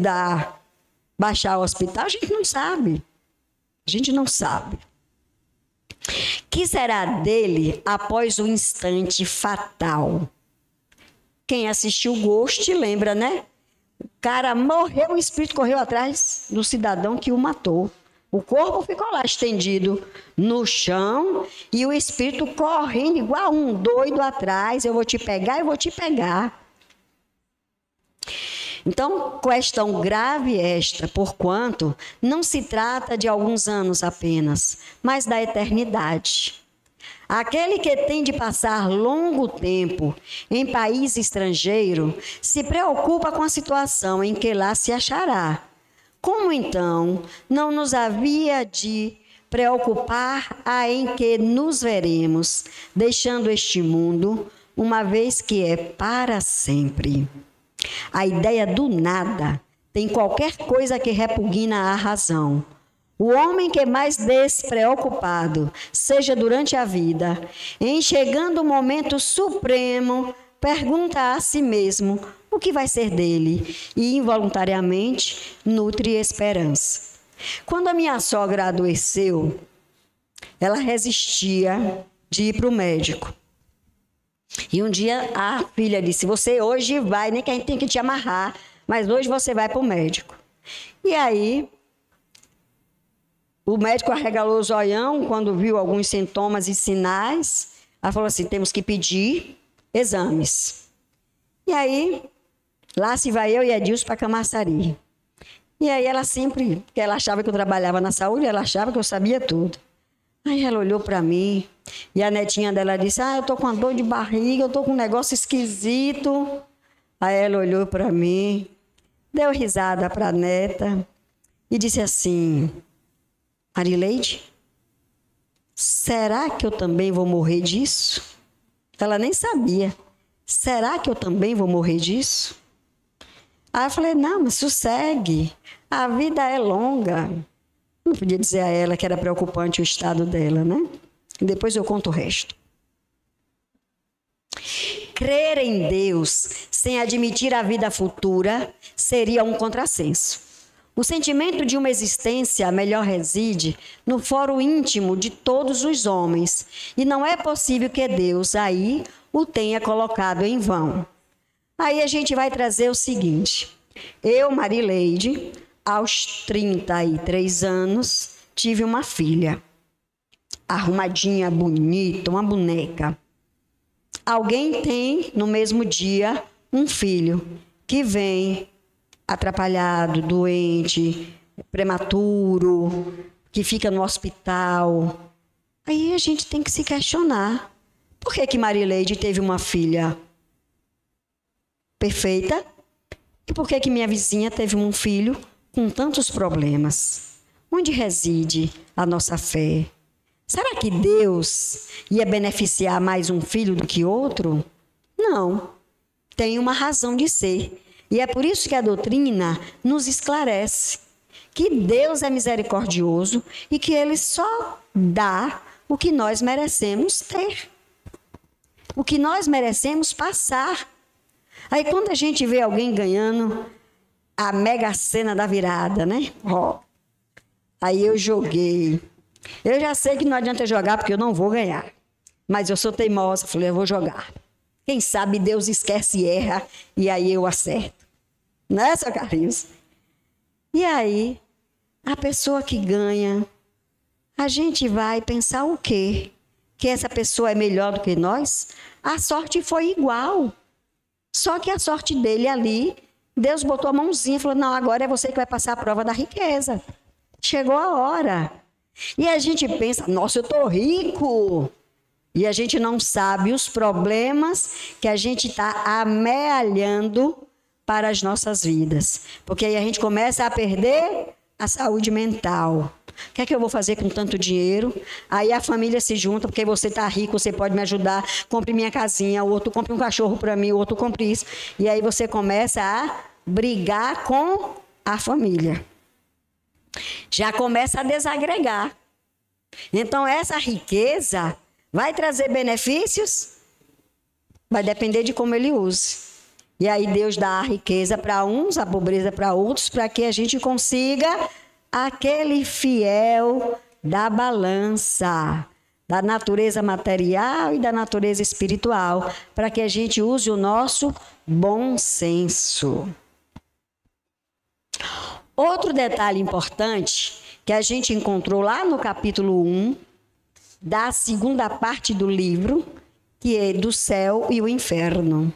baixar ao hospital. A gente não sabe. A gente não sabe. Que será dele após o instante fatal? Quem assistiu o Ghost lembra, né? O cara morreu, o espírito correu atrás do cidadão que o matou. O corpo ficou lá estendido no chão e o espírito correndo igual um doido atrás. Eu vou te pegar, eu vou te pegar. Então, questão grave esta, porquanto não se trata de alguns anos apenas, mas da eternidade. Aquele que tem de passar longo tempo em país estrangeiro se preocupa com a situação em que lá se achará. Como então não nos havia de preocupar a em que nos veremos, deixando este mundo, uma vez que é para sempre? A ideia do nada tem qualquer coisa que repugna à razão. O homem que é mais despreocupado, seja durante a vida, em chegando o momento supremo, pergunta a si mesmo o que vai ser dele e, involuntariamente, nutre esperança. Quando a minha sogra adoeceu, ela resistia de ir para o médico. E um dia a filha disse, você hoje vai, nem que a gente tem que te amarrar, mas hoje você vai para o médico. E aí, o médico arregalou o zoião quando viu alguns sintomas e sinais. Ela falou assim, temos que pedir exames. E aí, lá se vai eu e Edilson para Camaçari. E aí ela sempre, porque ela achava que eu trabalhava na saúde, ela achava que eu sabia tudo. Aí ela olhou para mim e a netinha dela disse, eu tô com uma dor de barriga, eu tô com um negócio esquisito. Aí ela olhou para mim, deu risada para a neta e disse assim, Marileide, será que eu também vou morrer disso? Ela nem sabia. Será que eu também vou morrer disso? Aí eu falei, não, mas sossegue, a vida é longa. Não podia dizer a ela que era preocupante o estado dela, né? E depois eu conto o resto. Crer em Deus sem admitir a vida futura seria um contrassenso. O sentimento de uma existência melhor reside no foro íntimo de todos os homens, e não é possível que Deus aí o tenha colocado em vão. Aí a gente vai trazer o seguinte, eu, Marileide, aos 33 anos, tive uma filha, arrumadinha, bonita, uma boneca. Alguém tem, no mesmo dia, um filho que vem atrapalhado, doente, prematuro, que fica no hospital. Aí a gente tem que se questionar. Por que Marileide teve uma filha perfeita? E por que minha vizinha teve um filho com tantos problemas? Onde reside a nossa fé? Será que Deus ia beneficiar mais um filho do que outro? Não. tem uma razão de ser. E é por isso que a doutrina nos esclarece que Deus é misericordioso e que Ele só dá o que nós merecemos ter. O que nós merecemos passar. Aí quando a gente vê alguém ganhando a mega sena da virada, né? Aí eu joguei. Eu já sei que não adianta jogar porque eu não vou ganhar. Mas eu sou teimosa, falei, eu vou jogar. Quem sabe Deus esquece e erra e aí eu acerto. Não é, seu Carlinhos? E aí, a pessoa que ganha, a gente vai pensar o quê? Que essa pessoa é melhor do que nós? A sorte foi igual. Só que a sorte dele ali, Deus botou a mãozinha e falou, não, agora é você que vai passar a prova da riqueza. Chegou a hora. E a gente pensa, nossa, eu estou rico. E a gente não sabe os problemas que a gente está amealhando para as nossas vidas. Porque aí a gente começa a perder a saúde mental. O que é que eu vou fazer com tanto dinheiro? Aí a família se junta, porque você está rico, você pode me ajudar, compre minha casinha, o outro compre um cachorro para mim, o outro compre isso. E aí você começa a brigar com a família. Já começa a desagregar. Então essa riqueza vai trazer benefícios? Vai depender de como ele use. E aí Deus dá a riqueza para uns, a pobreza para outros, para que a gente consiga aquele fiel da balança, da natureza material e da natureza espiritual, para que a gente use o nosso bom senso. Outro detalhe importante que a gente encontrou lá no capítulo 1, da segunda parte do livro, que é do céu e o inferno.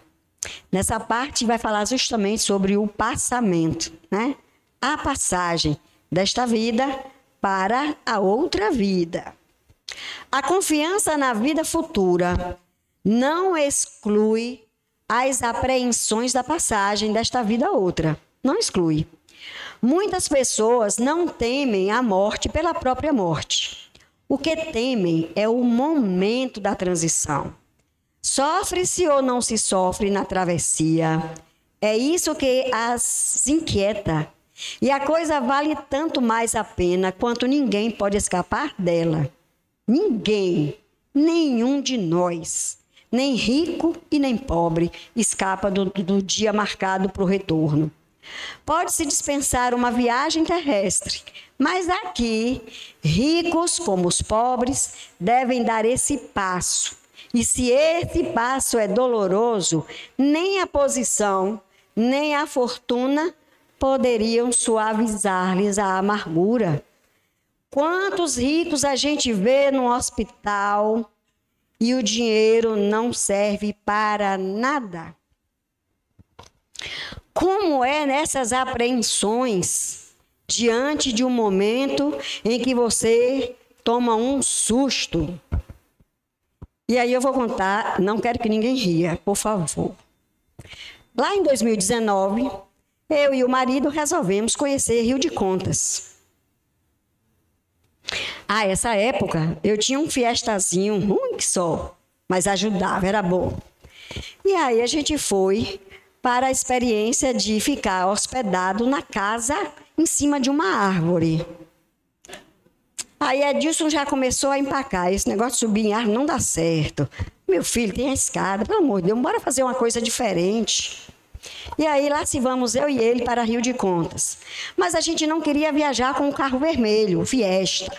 Nessa parte vai falar justamente sobre o passamento, né? A passagem desta vida para a outra vida. A confiança na vida futura não exclui as apreensões da passagem desta vida a outra. Não exclui. Muitas pessoas não temem a morte pela própria morte. O que temem é o momento da transição. Sofre-se ou não se sofre na travessia. É isso que as inquieta. E a coisa vale tanto mais a pena quanto ninguém pode escapar dela. Ninguém, nenhum de nós, nem rico e nem pobre, escapa do dia marcado para o retorno. Pode-se dispensar uma viagem terrestre, mas aqui, ricos como os pobres, devem dar esse passo. E se esse passo é doloroso, nem a posição, nem a fortuna poderiam suavizar-lhes a amargura. Quantos ricos a gente vê no hospital e o dinheiro não serve para nada? Como é nessas apreensões, diante de um momento em que você toma um susto? E aí eu vou contar, não quero que ninguém ria, por favor. Lá em 2019, eu e o marido resolvemos conhecer Rio de Contas. Essa época, eu tinha um Fiestazinho ruim que só, mas ajudava, era bom. E aí a gente foi para a experiência de ficar hospedado na casa em cima de uma árvore. Aí Edilson já começou a empacar. Esse negócio de subir em árvore não dá certo. Meu filho, tem a escada. Pelo amor de Deus, bora fazer uma coisa diferente. E aí lá se vamos eu e ele para Rio de Contas. Mas a gente não queria viajar com o carro vermelho, o Fiesta.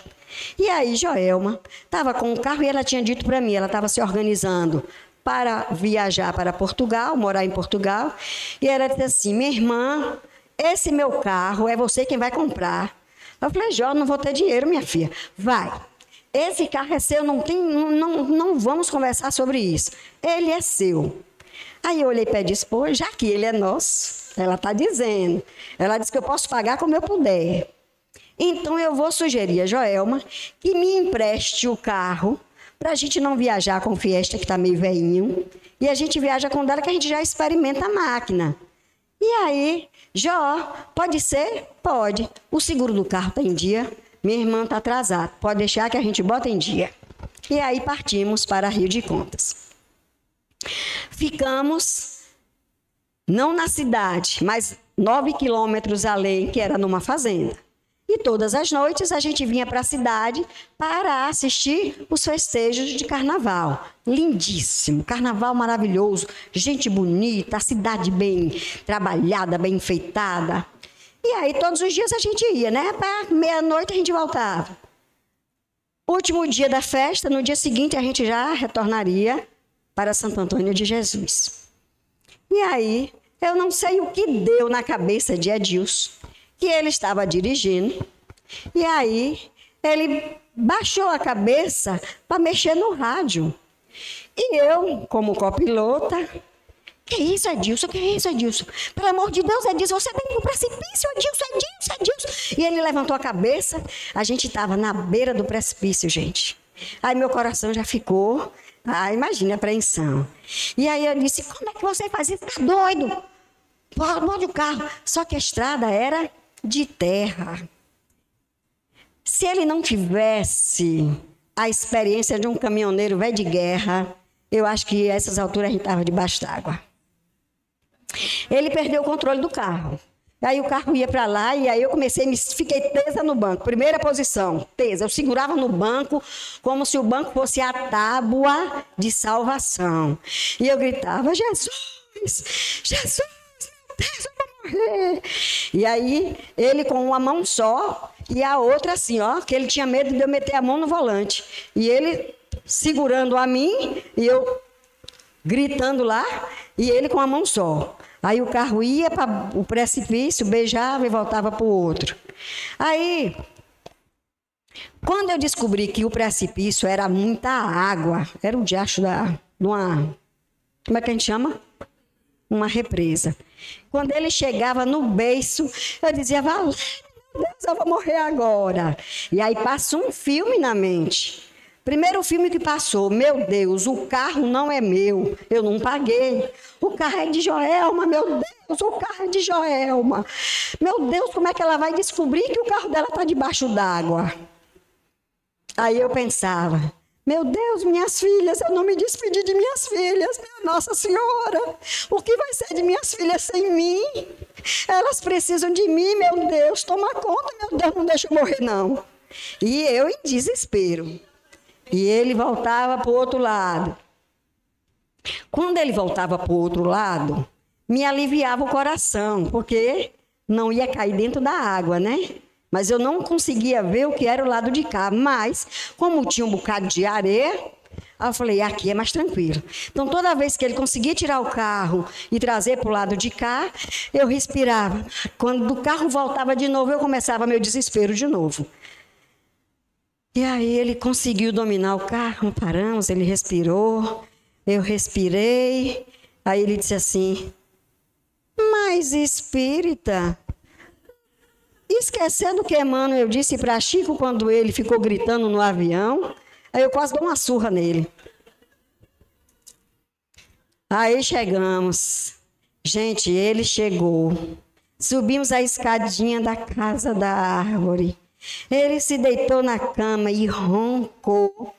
E aí Joelma estava com o carro e ela tinha dito para mim, ela estava se organizando para viajar para Portugal, morar em Portugal. E ela disse assim, minha irmã, esse meu carro é você quem vai comprar. Eu falei, Jó, não vou ter dinheiro, minha filha. Vai. Esse carro é seu, não vamos conversar sobre isso. Ele é seu. Aí eu olhei para ela e disse, pô, já que ele é nosso, ela está dizendo. Ela disse que eu posso pagar como eu puder. Então eu vou sugerir a Joelma que me empreste o carro para a gente não viajar com o Fiesta, que está meio velhinho, e a gente viaja com o dela, que a gente já experimenta a máquina. E aí, Jó, pode ser? Pode. O seguro do carro está em dia, minha irmã está atrasada, pode deixar que a gente bota em dia. E aí partimos para Rio de Contas. Ficamos não na cidade, mas 9 quilômetros além, que era numa fazenda. E todas as noites a gente vinha para a cidade para assistir os festejos de carnaval. Lindíssimo, carnaval maravilhoso, gente bonita, a cidade bem trabalhada, bem enfeitada. E aí todos os dias a gente ia, né? Para meia-noite a gente voltava. Último dia da festa, no dia seguinte a gente já retornaria para Santo Antônio de Jesus. E aí, eu não sei o que deu na cabeça de Edilson, que ele estava dirigindo, e aí ele baixou a cabeça para mexer no rádio. E eu, como copilota, que isso, Edilson? Que isso, Edilson? Pelo amor de Deus, Edilson, você tem no precipício, Edilson. E ele levantou a cabeça, a gente estava na beira do precipício, gente. Aí meu coração já ficou, imagine a apreensão. E aí eu disse, como é que você faz isso? Tá doido? Pode o carro. Só que a estrada era de terra. Se ele não tivesse a experiência de um caminhoneiro velho de guerra, eu acho que a essas alturas a gente estava debaixo d'água. Ele perdeu o controle do carro. Aí o carro ia para lá e aí eu fiquei tesa no banco. Primeira posição, tesa. Eu segurava no banco como se o banco fosse a tábua de salvação. E eu gritava, Jesus, Jesus, meu Deus, eu vou morrer. E aí ele com uma mão só e a outra assim, ó, que ele tinha medo de eu meter a mão no volante. E ele segurando a mim e eu gritando lá e ele com a mão só. Aí o carro ia para o precipício, beijava e voltava para o outro. Aí, quando eu descobri que o precipício era muita água, era um diacho de uma... Como é que a gente chama? Uma represa. Quando ele chegava no beiço, eu dizia, Valéria, meu Deus, eu vou morrer agora. E aí passa um filme na mente. Primeiro filme que passou, meu Deus, o carro não é meu, eu não paguei. O carro é de Joelma, meu Deus, o carro é de Joelma. Meu Deus, como é que ela vai descobrir que o carro dela está debaixo d'água? Aí eu pensava, meu Deus, minhas filhas, eu não me despedi de minhas filhas, minha Nossa Senhora. O que vai ser de minhas filhas sem mim? Elas precisam de mim, meu Deus, toma conta, meu Deus, não deixa eu morrer não. E eu em desespero. E ele voltava para o outro lado. Quando ele voltava para o outro lado, me aliviava o coração, porque não ia cair dentro da água, né? Mas eu não conseguia ver o que era o lado de cá. Mas, como tinha um bocado de areia, eu falei, aqui é mais tranquilo. Então, toda vez que ele conseguia tirar o carro e trazer para o lado de cá, eu respirava. Quando o carro voltava de novo, eu começava meu desespero de novo. E aí ele conseguiu dominar o carro, paramos, ele respirou, eu respirei. Aí ele disse assim, mas espírita, esquecendo o que Emmanuel eu disse para Chico quando ele ficou gritando no avião, aí eu quase dou uma surra nele. Aí chegamos. Gente, ele chegou. Subimos a escadinha da casa da árvore. Ele se deitou na cama e roncou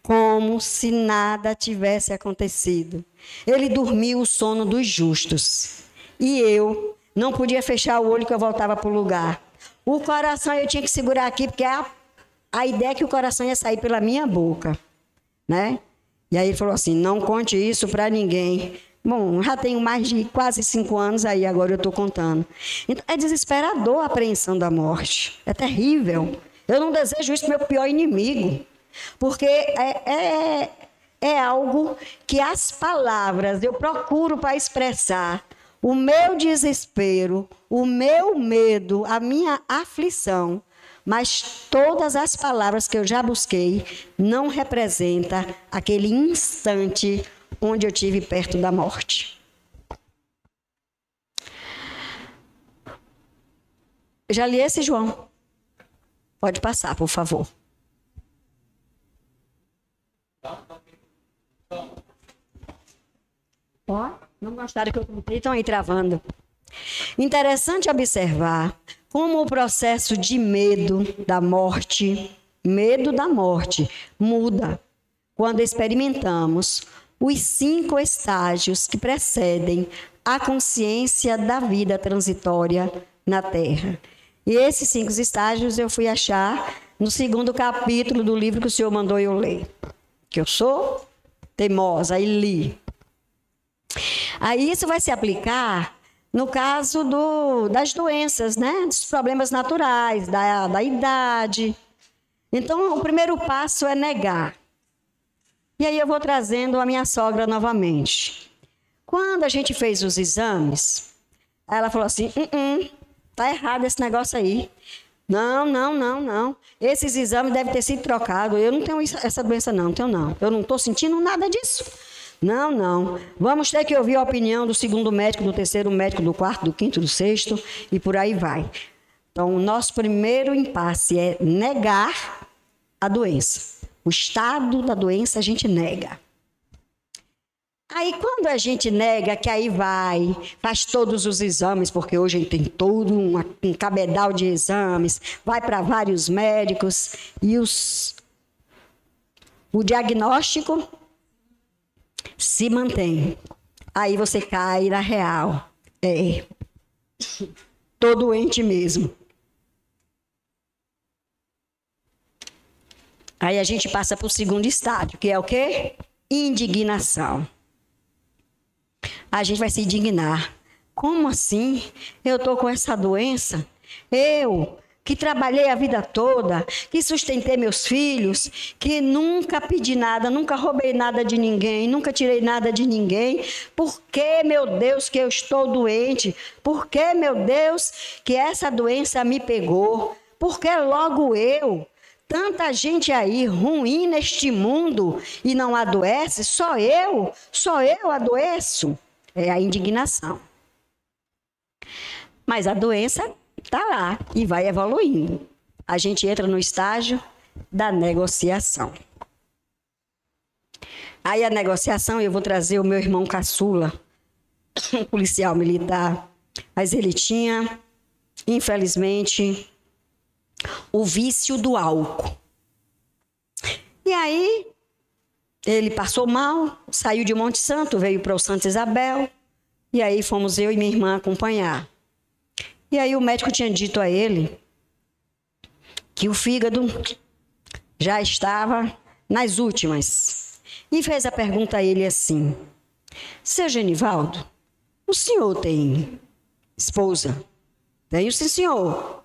como se nada tivesse acontecido. Ele dormiu o sono dos justos. E eu não podia fechar o olho que eu voltava para o lugar. O coração eu tinha que segurar aqui, porque a ideia é que o coração ia sair pela minha boca, né? E aí ele falou assim, não conte isso para ninguém. Bom, já tenho mais de quase 5 anos aí, agora eu estou contando. Então, é desesperador a apreensão da morte. É terrível. Eu não desejo isso para o meu pior inimigo. Porque é algo que as palavras eu procuro para expressar o meu desespero, o meu medo, a minha aflição. Mas todas as palavras que eu já busquei não representam aquele instante onde eu estive perto da morte. Já li esse, João? Pode passar, por favor. Ó, não gostaram que eu contei, estão aí travando. Interessante observar como o processo de medo da morte muda quando experimentamos os 5 estágios que precedem a consciência da vida transitória na Terra. E esses 5 estágios eu fui achar no 2º capítulo do livro que o Senhor mandou eu ler. Que eu sou teimosa e li. Aí isso vai se aplicar no caso das doenças, né? Dos problemas naturais, da idade. Então, o primeiro passo é negar. E aí eu vou trazendo a minha sogra novamente. Quando a gente fez os exames, ela falou assim, tá errado esse negócio aí. Não. Esses exames devem ter sido trocados. Eu não tenho essa doença não, não. Eu não estou sentindo nada disso. Não. Vamos ter que ouvir a opinião do 2º médico, do 3º médico, do 4º, do 5º, do 6º e por aí vai. Então, o nosso primeiro impasse é negar a doença. O estado da doença a gente nega. Aí, quando a gente nega, que aí faz todos os exames, porque hoje tem todo um cabedal de exames, vai para vários médicos, e o diagnóstico se mantém. Aí você cai na real. Tô doente mesmo. Aí a gente passa para o 2º estágio, que é o quê? Indignação. A gente vai se indignar. Como assim? Eu estou com essa doença? Eu, que trabalhei a vida toda, que sustentei meus filhos, que nunca pedi nada, nunca roubei nada de ninguém, nunca tirei nada de ninguém. Por que, meu Deus, que eu estou doente? Por que, meu Deus, que essa doença me pegou? Por que logo eu? Tanta gente aí ruim neste mundo e não adoece, só eu adoeço. É a indignação. Mas a doença está lá e vai evoluindo. A gente entra no estágio da negociação. Aí a negociação, eu vou trazer o meu irmão caçula, um policial militar, mas ele tinha, infelizmente, o vício do álcool. E aí, ele passou mal, saiu de Monte Santo, veio para o Santa Isabel, e aí fomos eu e minha irmã acompanhar. E aí o médico tinha dito a ele que o fígado já estava nas últimas. E fez a pergunta a ele assim, seu Genivaldo, o senhor tem esposa? Tenho, sim, senhor.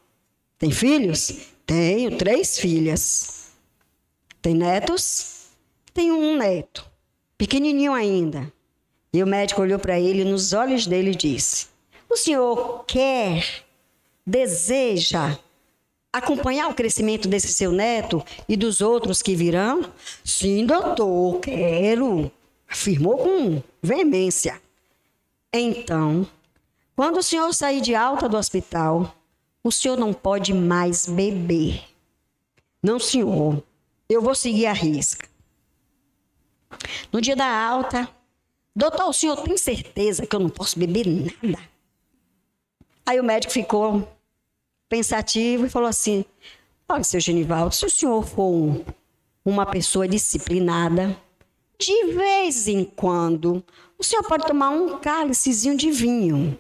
Tem filhos? Tenho 3 filhas. Tem netos? Tenho um neto, pequenininho ainda. E o médico olhou para ele nos olhos dele e disse, o senhor deseja acompanhar o crescimento desse seu neto e dos outros que virão? Sim, doutor, quero, afirmou com veemência. Então, quando o senhor sair de alta do hospital, o senhor não pode mais beber. Não, senhor, eu vou seguir a risca. No dia da alta, doutor, o senhor tem certeza que eu não posso beber nada? Aí o médico ficou pensativo e falou assim, olha, seu Genivaldo, se o senhor for uma pessoa disciplinada, de vez em quando, o senhor pode tomar um cálicezinho de vinho.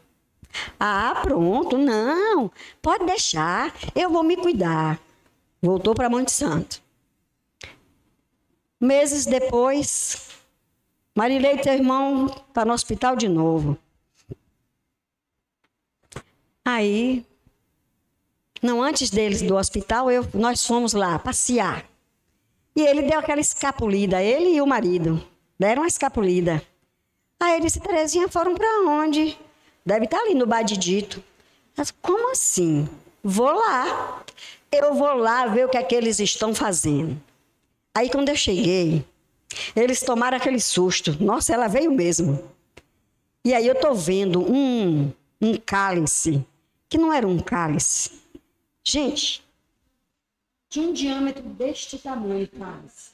Ah, pronto, não, pode deixar, eu vou me cuidar. Voltou para Monte Santo. Meses depois, Marilei, teu irmão, está no hospital de novo. Aí, não antes deles do hospital, nós fomos lá passear. E ele deu aquela escapulida, ele e o marido, deram uma escapulida. Aí ele disse, Terezinha, foram para onde? Deve estar ali no Badidito. Mas como assim? Vou lá. Eu vou lá ver o que é que eles estão fazendo. Aí quando eu cheguei, eles tomaram aquele susto. Nossa, ela veio mesmo. E aí eu estou vendo um cálice, que não era um cálice. Gente, tinha um diâmetro deste tamanho, cálice.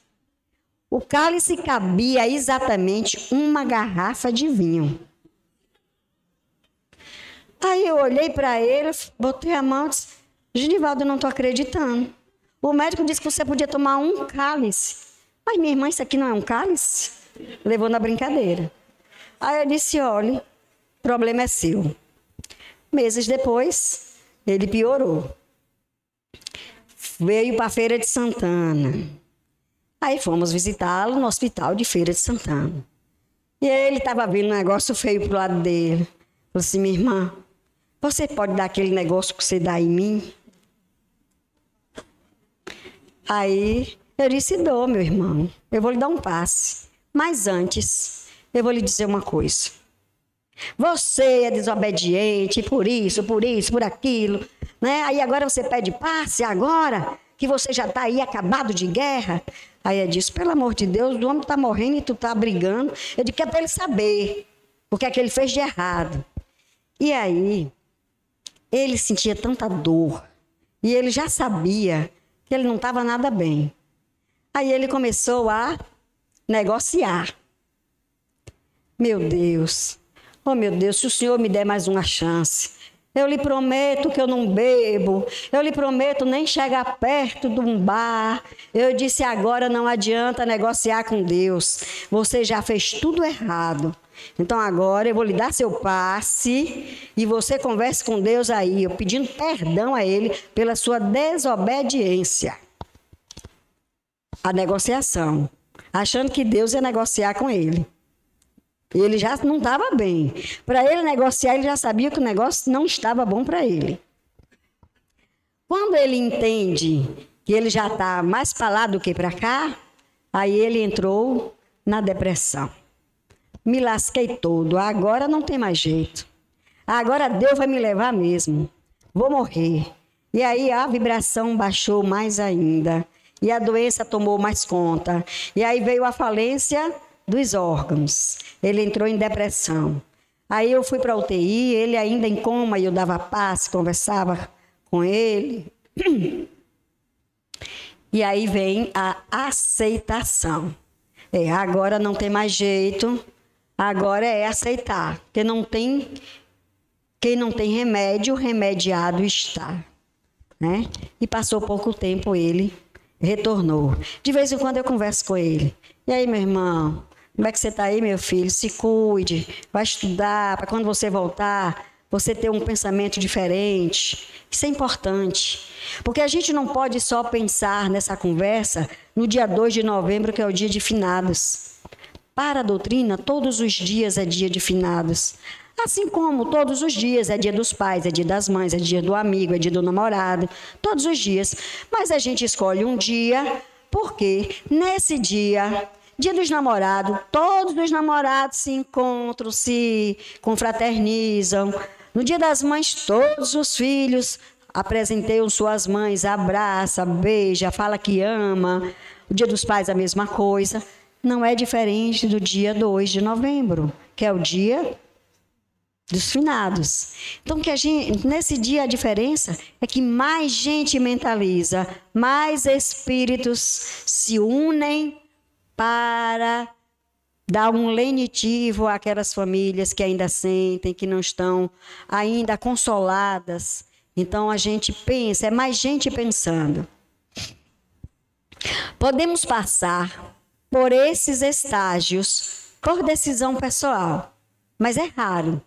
O cálice cabia exatamente uma garrafa de vinho. Aí eu olhei para ele, botei a mão e disse, Genivaldo, eu não estou acreditando. O médico disse que você podia tomar um cálice. Mas minha irmã, isso aqui não é um cálice? Levou na brincadeira. Aí eu disse, olha, problema é seu. Meses depois, ele piorou. Veio para a Feira de Santana. Aí fomos visitá-lo no hospital de Feira de Santana. E aí ele estava vendo um negócio feio pro lado dele. Falou assim, minha irmã, você pode dar aquele negócio que você dá em mim? Aí eu disse, dou, meu irmão. Eu vou lhe dar um passe. Mas antes, eu vou lhe dizer uma coisa. Você é desobediente por isso, por aquilo. Né? Aí agora você pede passe, agora que você já está aí acabado de guerra. Aí eu disse, pelo amor de Deus, o homem está morrendo e tu está brigando. Eu disse que é para ele saber o que é que ele fez de errado. E aí, ele sentia tanta dor. E ele já sabia que ele não estava nada bem. Aí ele começou a negociar. Meu Deus, oh meu Deus, se o Senhor me der mais uma chance, eu lhe prometo que eu não bebo, eu lhe prometo nem chegar perto de um bar. Eu disse, agora não adianta negociar com Deus, você já fez tudo errado. Então agora eu vou lhe dar seu passe e você converse com Deus aí, eu pedindo perdão a Ele pela sua desobediência. A negociação, achando que Deus ia negociar com ele. Ele já não estava bem. Para ele negociar, ele já sabia que o negócio não estava bom para ele. Quando ele entende que ele já está mais para lá do que para cá, aí ele entrou na depressão. Me lasquei todo, agora não tem mais jeito. Agora Deus vai me levar mesmo. Vou morrer. E aí a vibração baixou mais ainda. E a doença tomou mais conta. E aí veio a falência dos órgãos. Ele entrou em depressão. Aí eu fui para a UTI, ele ainda em coma, e eu dava passe, conversava com ele. E aí vem a aceitação. Agora não tem mais jeito, agora é aceitar. Porque quem não tem remédio, remediado está. Né? E passou pouco tempo, ele retornou. De vez em quando eu converso com ele. E aí, meu irmão, como é que você está aí, meu filho? Se cuide, vai estudar, para quando você voltar, você ter um pensamento diferente. Isso é importante. Porque a gente não pode só pensar nessa conversa no dia 2 de novembro, que é o dia de finados. Para a doutrina, todos os dias é dia de finados. Assim como todos os dias é dia dos pais, é dia das mães, é dia do amigo, é dia do namorado, todos os dias. Mas a gente escolhe um dia, porque nesse dia, dia dos namorados, todos os namorados se encontram, se confraternizam. No dia das mães, todos os filhos apresenteiam suas mães, abraça, beija, fala que ama. O dia dos pais, a mesma coisa. Não é diferente do dia 2 de novembro, que é o dia dos finados. Então, nesse dia a diferença é que mais gente mentaliza, mais espíritos se unem para dar um lenitivo àquelas famílias que ainda sentem, que não estão ainda consoladas. Então, a gente pensa, é mais gente pensando. Podemos passar por esses estágios por decisão pessoal, mas é raro.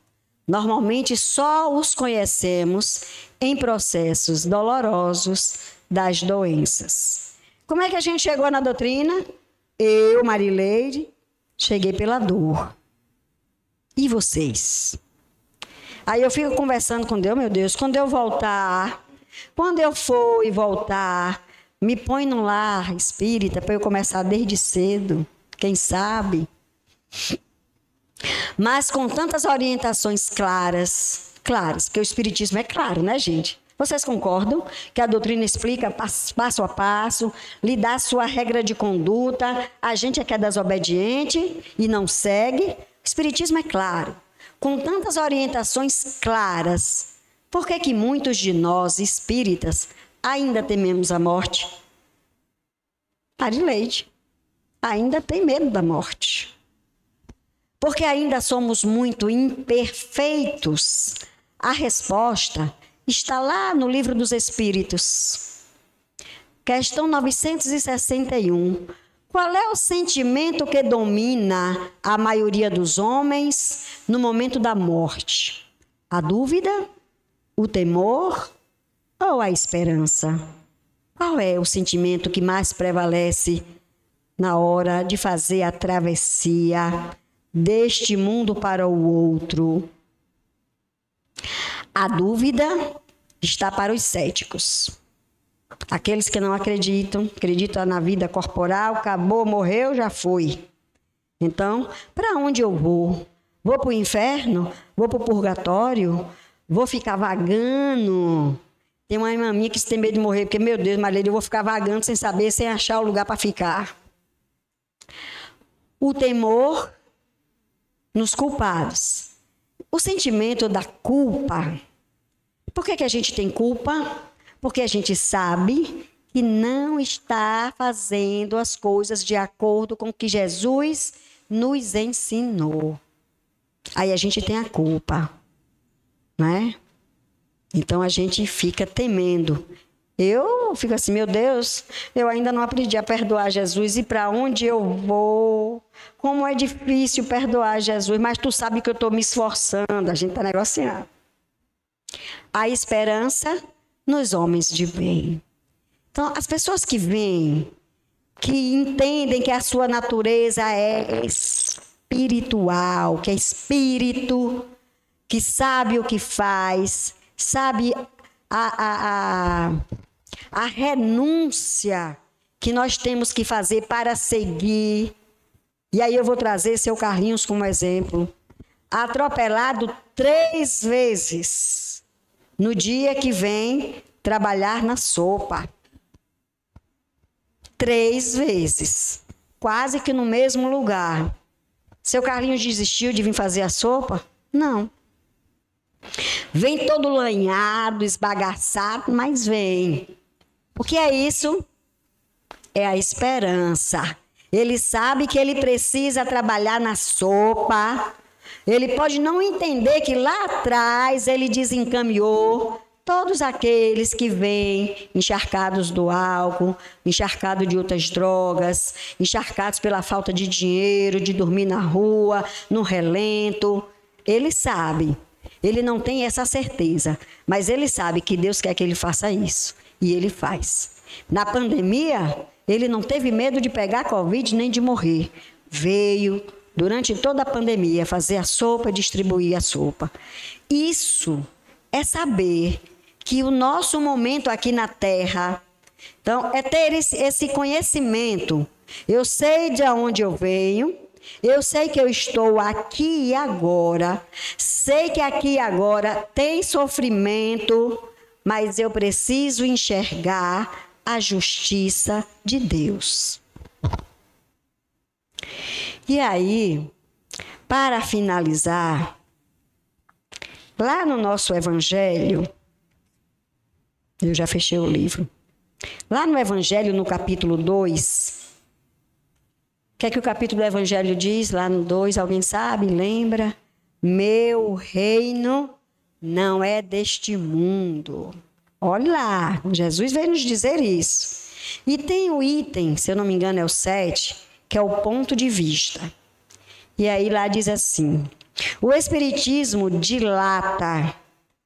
Normalmente só os conhecemos em processos dolorosos das doenças. Como é que a gente chegou na doutrina? Eu, Marileide, cheguei pela dor. E vocês? Aí eu fico conversando com Deus, meu Deus, quando eu voltar, quando eu for e voltar, me põe no lar espírita para eu começar desde cedo, quem sabe? Mas com tantas orientações claras, porque o espiritismo é claro, né, gente? Vocês concordam que a doutrina explica passo a passo, lhe dá sua regra de conduta, a gente é que é desobediente e não segue? O espiritismo é claro. Com tantas orientações claras, por que muitos de nós, espíritas, ainda tememos a morte? Marileide, ainda tem medo da morte. Porque ainda somos muito imperfeitos. A resposta está lá no Livro dos Espíritos. Questão 961. Qual é o sentimento que domina a maioria dos homens no momento da morte? A dúvida, o temor ou a esperança? Qual é o sentimento que mais prevalece na hora de fazer a travessia deste mundo para o outro? A dúvida está para os céticos. Aqueles que não acreditam na vida corporal, acabou, morreu, já foi. Então, para onde eu vou? Vou para o inferno? Vou para o purgatório? Vou ficar vagando? Tem uma irmã minha que tem medo de morrer, porque, meu Deus, Maria, eu vou ficar vagando sem saber, sem achar o lugar para ficar. O temor nos culpados. O sentimento da culpa. Por que a gente tem culpa? Porque a gente sabe que não está fazendo as coisas de acordo com o que Jesus nos ensinou. Aí a gente tem a culpa, né? Então a gente fica temendo. Eu fico assim, meu Deus, eu ainda não aprendi a perdoar Jesus. E para onde eu vou? Como é difícil perdoar Jesus, mas tu sabe que eu estou me esforçando. A gente está negociando. A esperança nos homens de bem. Então, as pessoas que vêm, que entendem que a sua natureza é espiritual, que é espírito, que sabe o que faz, sabe a renúncia que nós temos que fazer para seguir. E aí eu vou trazer seu Carlinhos como exemplo. Atropelado 3 vezes no dia que vem trabalhar na sopa. 3 vezes. Quase que no mesmo lugar. Seu Carlinhos desistiu de vir fazer a sopa? Não. Vem todo lanhado, esbagaçado, mas vem. O que é isso? É a esperança. Ele sabe que ele precisa trabalhar na sopa. Ele pode não entender que lá atrás ele desencaminhou todos aqueles que vêm encharcados do álcool, encharcados de outras drogas, encharcados pela falta de dinheiro, de dormir na rua, no relento. Ele sabe. Ele não tem essa certeza, mas ele sabe que Deus quer que ele faça isso. E ele faz. Na pandemia, ele não teve medo de pegar Covid nem de morrer. Veio, durante toda a pandemia, fazer a sopa, distribuir a sopa. Isso é saber que o nosso momento aqui na Terra, então, é ter esse conhecimento. Eu sei de onde eu venho, eu sei que eu estou aqui e agora, sei que aqui e agora tem sofrimento, mas eu preciso enxergar a justiça de Deus. E aí, para finalizar, lá no nosso Evangelho, eu já fechei o livro, lá no Evangelho, no capítulo 2, o que é que o capítulo do Evangelho diz? Lá no 2, alguém sabe? Lembra? Meu reino não é deste mundo. Olha lá, Jesus veio nos dizer isso. E tem o item, se eu não me engano é o 7, que é o ponto de vista. E aí lá diz assim, o Espiritismo dilata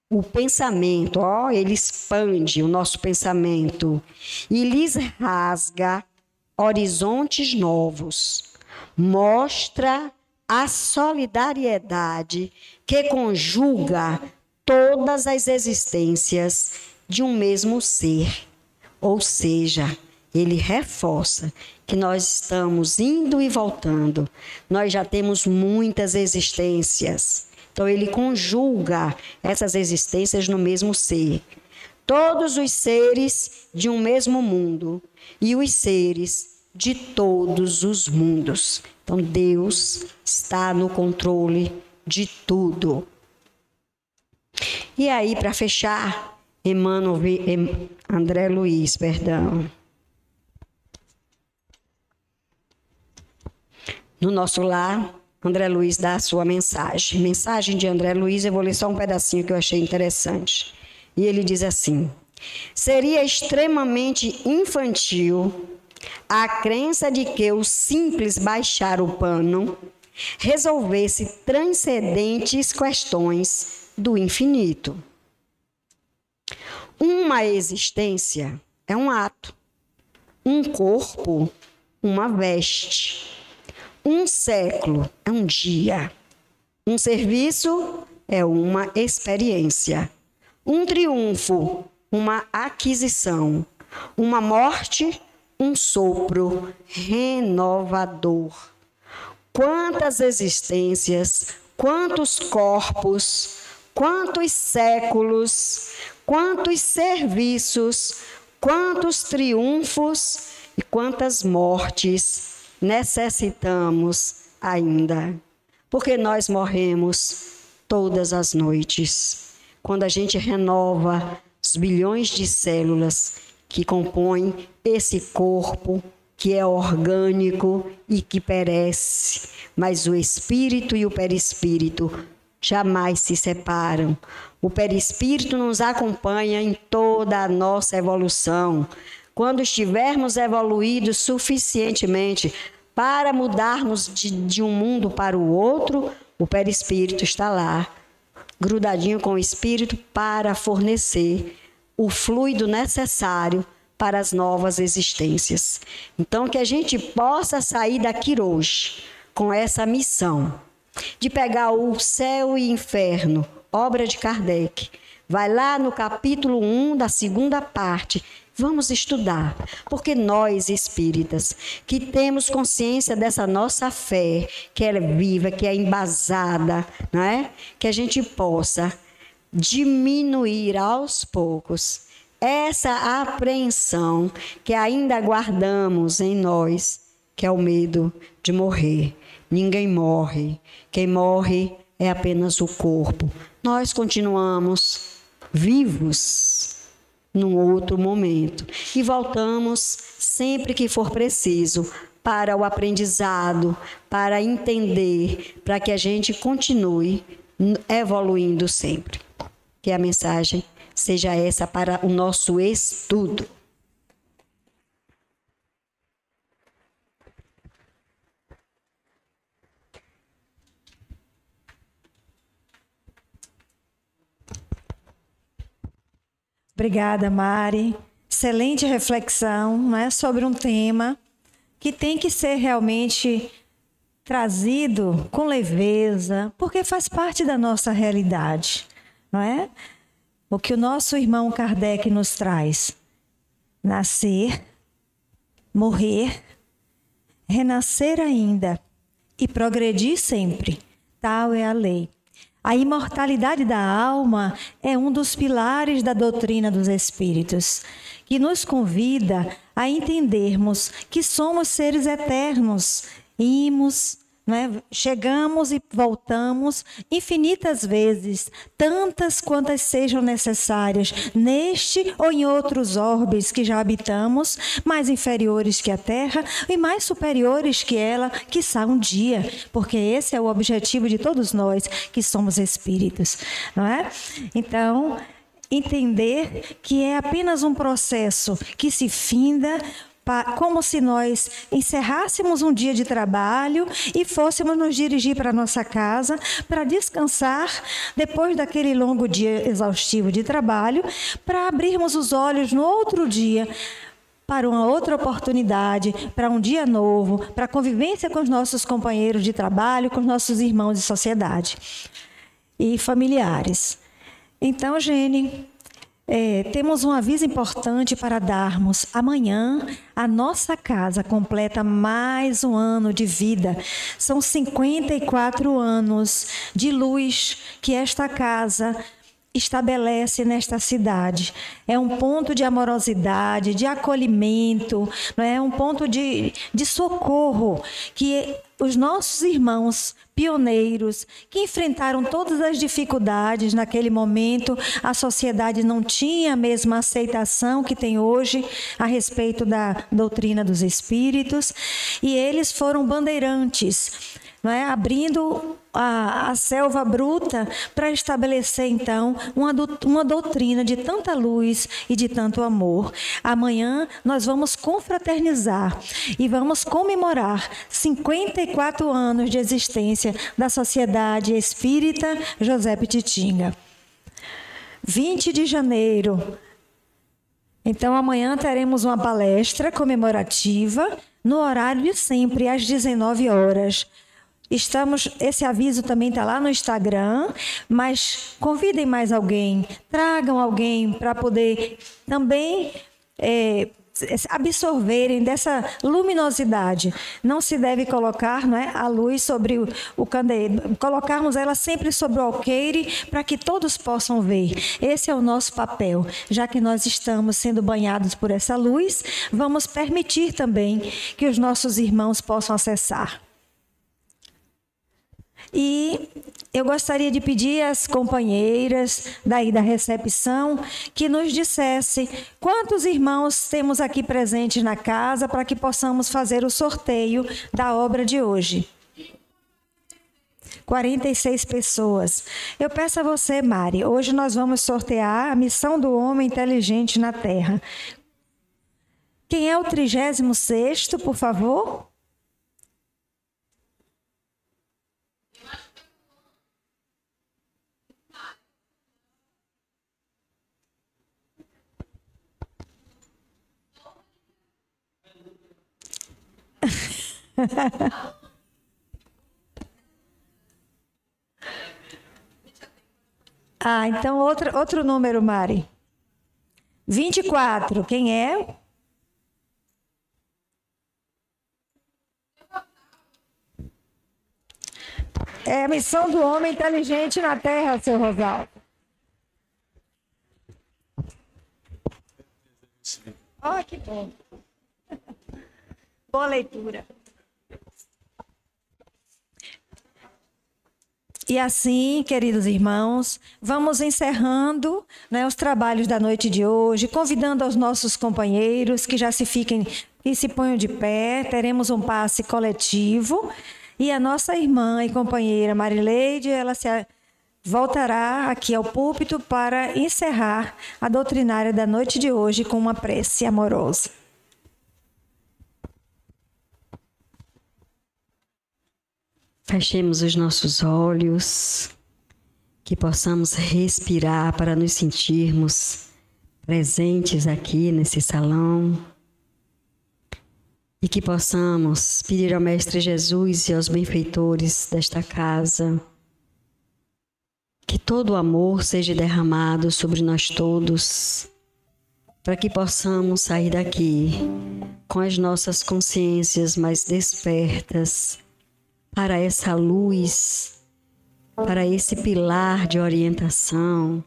o pensamento, ele expande o nosso pensamento e lhes rasga horizontes novos, mostra a solidariedade que conjuga todas as existências de um mesmo ser. Ou seja, ele reforça que nós estamos indo e voltando. Nós já temos muitas existências. Então, ele conjuga essas existências no mesmo ser. Todos os seres de um mesmo mundo e os seres de todos os mundos. Então, Deus está no controle de tudo. E aí, para fechar, André Luiz, no nosso lar, André Luiz dá a sua mensagem. Mensagem de André Luiz, eu vou ler só um pedacinho que eu achei interessante. E ele diz assim: seria extremamente infantil A crença de que o simples baixar o pano resolvesse transcendentes questões do infinito. Uma existência é um ato, um corpo, uma veste, um século é um dia, um serviço é uma experiência, um triunfo, uma aquisição, uma morte, um sopro renovador. Quantas existências, quantos corpos, quantos séculos, quantos serviços, quantos triunfos e quantas mortes necessitamos ainda. Porque nós morremos todas as noites. Quando a gente renova os bilhões de células que compõem esse corpo, que é orgânico e que perece, mas o espírito e o perispírito jamais se separam. O perispírito nos acompanha em toda a nossa evolução. Quando estivermos evoluídos suficientemente para mudarmos de um mundo para o outro, o perispírito está lá, grudadinho com o espírito para fornecer o fluido necessário para as novas existências. Então, que a gente possa sair daqui hoje com essa missão de pegar o céu e inferno, obra de Kardec. Vai lá no capítulo 1 da segunda parte. Vamos estudar, porque nós espíritas, que temos consciência dessa nossa fé, que ela é viva, que é embasada, não é? Que a gente possa diminuir aos poucos essa apreensão que ainda guardamos em nós, que é o medo de morrer. Ninguém morre. Quem morre é apenas o corpo. Nós continuamos vivos num outro momento e voltamos sempre que for preciso para o aprendizado, para entender, para que a gente continue evoluindo sempre. Que a mensagem seja essa para o nosso estudo. Obrigada, Mari. Excelente reflexão, não é, sobre um tema que tem que ser realmente trazido com leveza, porque faz parte da nossa realidade, não é? O que o nosso irmão Kardec nos traz: nascer, morrer, renascer ainda e progredir sempre. Tal é a lei. A imortalidade da alma é um dos pilares da doutrina dos espíritos, que nos convida a entendermos que somos seres eternos, chegamos e voltamos infinitas vezes, tantas quantas sejam necessárias, neste ou em outros orbes que já habitamos, mais inferiores que a Terra e mais superiores que ela, quiçá um dia, porque esse é o objetivo de todos nós que somos espíritos, não é? Então, entender que é apenas um processo que se finda, como se nós encerrássemos um dia de trabalho e fôssemos nos dirigir para a nossa casa para descansar depois daquele longo dia exaustivo de trabalho, para abrirmos os olhos no outro dia para uma outra oportunidade, para um dia novo, para a convivência com os nossos companheiros de trabalho, com os nossos irmãos de sociedade e familiares. Então, Gene, temos um aviso importante para darmos. Amanhã, a nossa casa completa mais um ano de vida. São 54 anos de luz que esta casa estabelece nesta cidade. É um ponto de amorosidade, de acolhimento, não é? Um ponto de socorro que os nossos irmãos pioneiros, que enfrentaram todas as dificuldades naquele momento, a sociedade não tinha a mesma aceitação que tem hoje a respeito da doutrina dos espíritos, e eles foram bandeirantes, não é? Abrindo a selva bruta para estabelecer, então, uma doutrina de tanta luz e de tanto amor. Amanhã nós vamos confraternizar e vamos comemorar 54 anos de existência da Sociedade Espírita José Pititinga. 20 de janeiro. Então, amanhã teremos uma palestra comemorativa no horário de sempre, às 19 horas. Esse aviso também está lá no Instagram, mas convidem mais alguém, tragam alguém para poder também absorverem dessa luminosidade. Não se deve colocar, não é, a luz sobre o candeeiro, colocarmos ela sempre sobre o alqueire para que todos possam ver. Esse é o nosso papel. Já que nós estamos sendo banhados por essa luz, vamos permitir também que os nossos irmãos possam acessar. E eu gostaria de pedir às companheiras daí da recepção que nos dissesse quantos irmãos temos aqui presentes na casa para que possamos fazer o sorteio da obra de hoje. 46 pessoas. Eu peço a você, Mari, hoje nós vamos sortear a missão do homem inteligente na Terra. Quem é o 36º, por favor? Então outro número, Mari. 24, quem é? É a missão do homem inteligente na Terra, seu Rosaldo. Oh, que bom. Boa leitura. E assim, queridos irmãos, vamos encerrando, né, os trabalhos da noite de hoje, convidando aos nossos companheiros que já que se ponham de pé. Teremos um passe coletivo e a nossa irmã e companheira Marileide, ela voltará aqui ao púlpito para encerrar a doutrinária da noite de hoje com uma prece amorosa. Fechemos os nossos olhos, que possamos respirar para nos sentirmos presentes aqui nesse salão e que possamos pedir ao Mestre Jesus e aos benfeitores desta casa que todo o amor seja derramado sobre nós todos, para que possamos sair daqui com as nossas consciências mais despertas para essa luz, para esse pilar de orientação,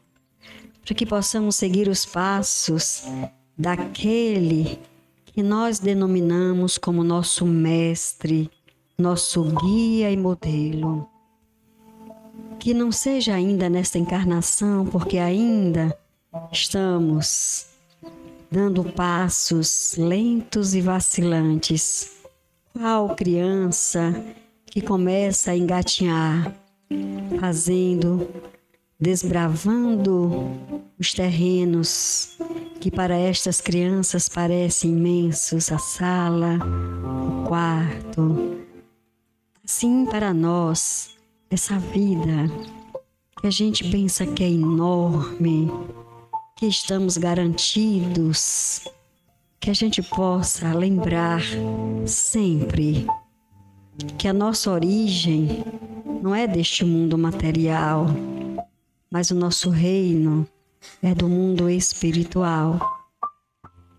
para que possamos seguir os passos daquele que nós denominamos como nosso mestre, nosso guia e modelo. Que não seja ainda nesta encarnação, porque ainda estamos dando passos lentos e vacilantes, qual criança que começa a engatinhar, desbravando os terrenos que para estas crianças parecem imensos, a sala, o quarto. Assim para nós, essa vida que a gente pensa que é enorme, que estamos garantidos, que a gente possa lembrar sempre que a nossa origem não é deste mundo material, mas o nosso reino é do mundo espiritual.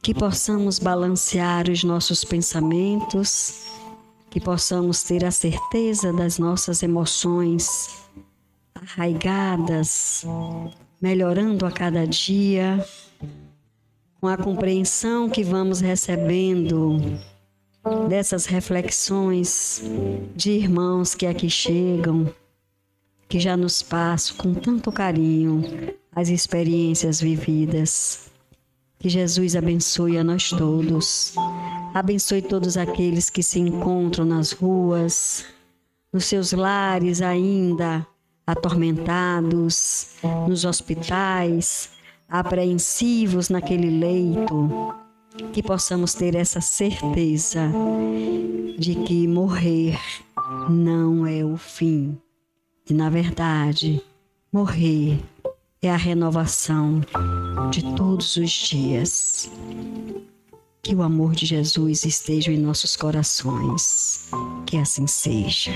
Que possamos balancear os nossos pensamentos, que possamos ter a certeza das nossas emoções arraigadas, melhorando a cada dia, com a compreensão que vamos recebendo dessas reflexões de irmãos que aqui chegam, que já nos passam com tanto carinho as experiências vividas. Que Jesus abençoe a nós todos. Abençoe todos aqueles que se encontram nas ruas, nos seus lares ainda atormentados, nos hospitais, apreensivos naquele leito, que possamos ter essa certeza de que morrer não é o fim. E, na verdade, morrer é a renovação de todos os dias. Que o amor de Jesus esteja em nossos corações. Que assim seja.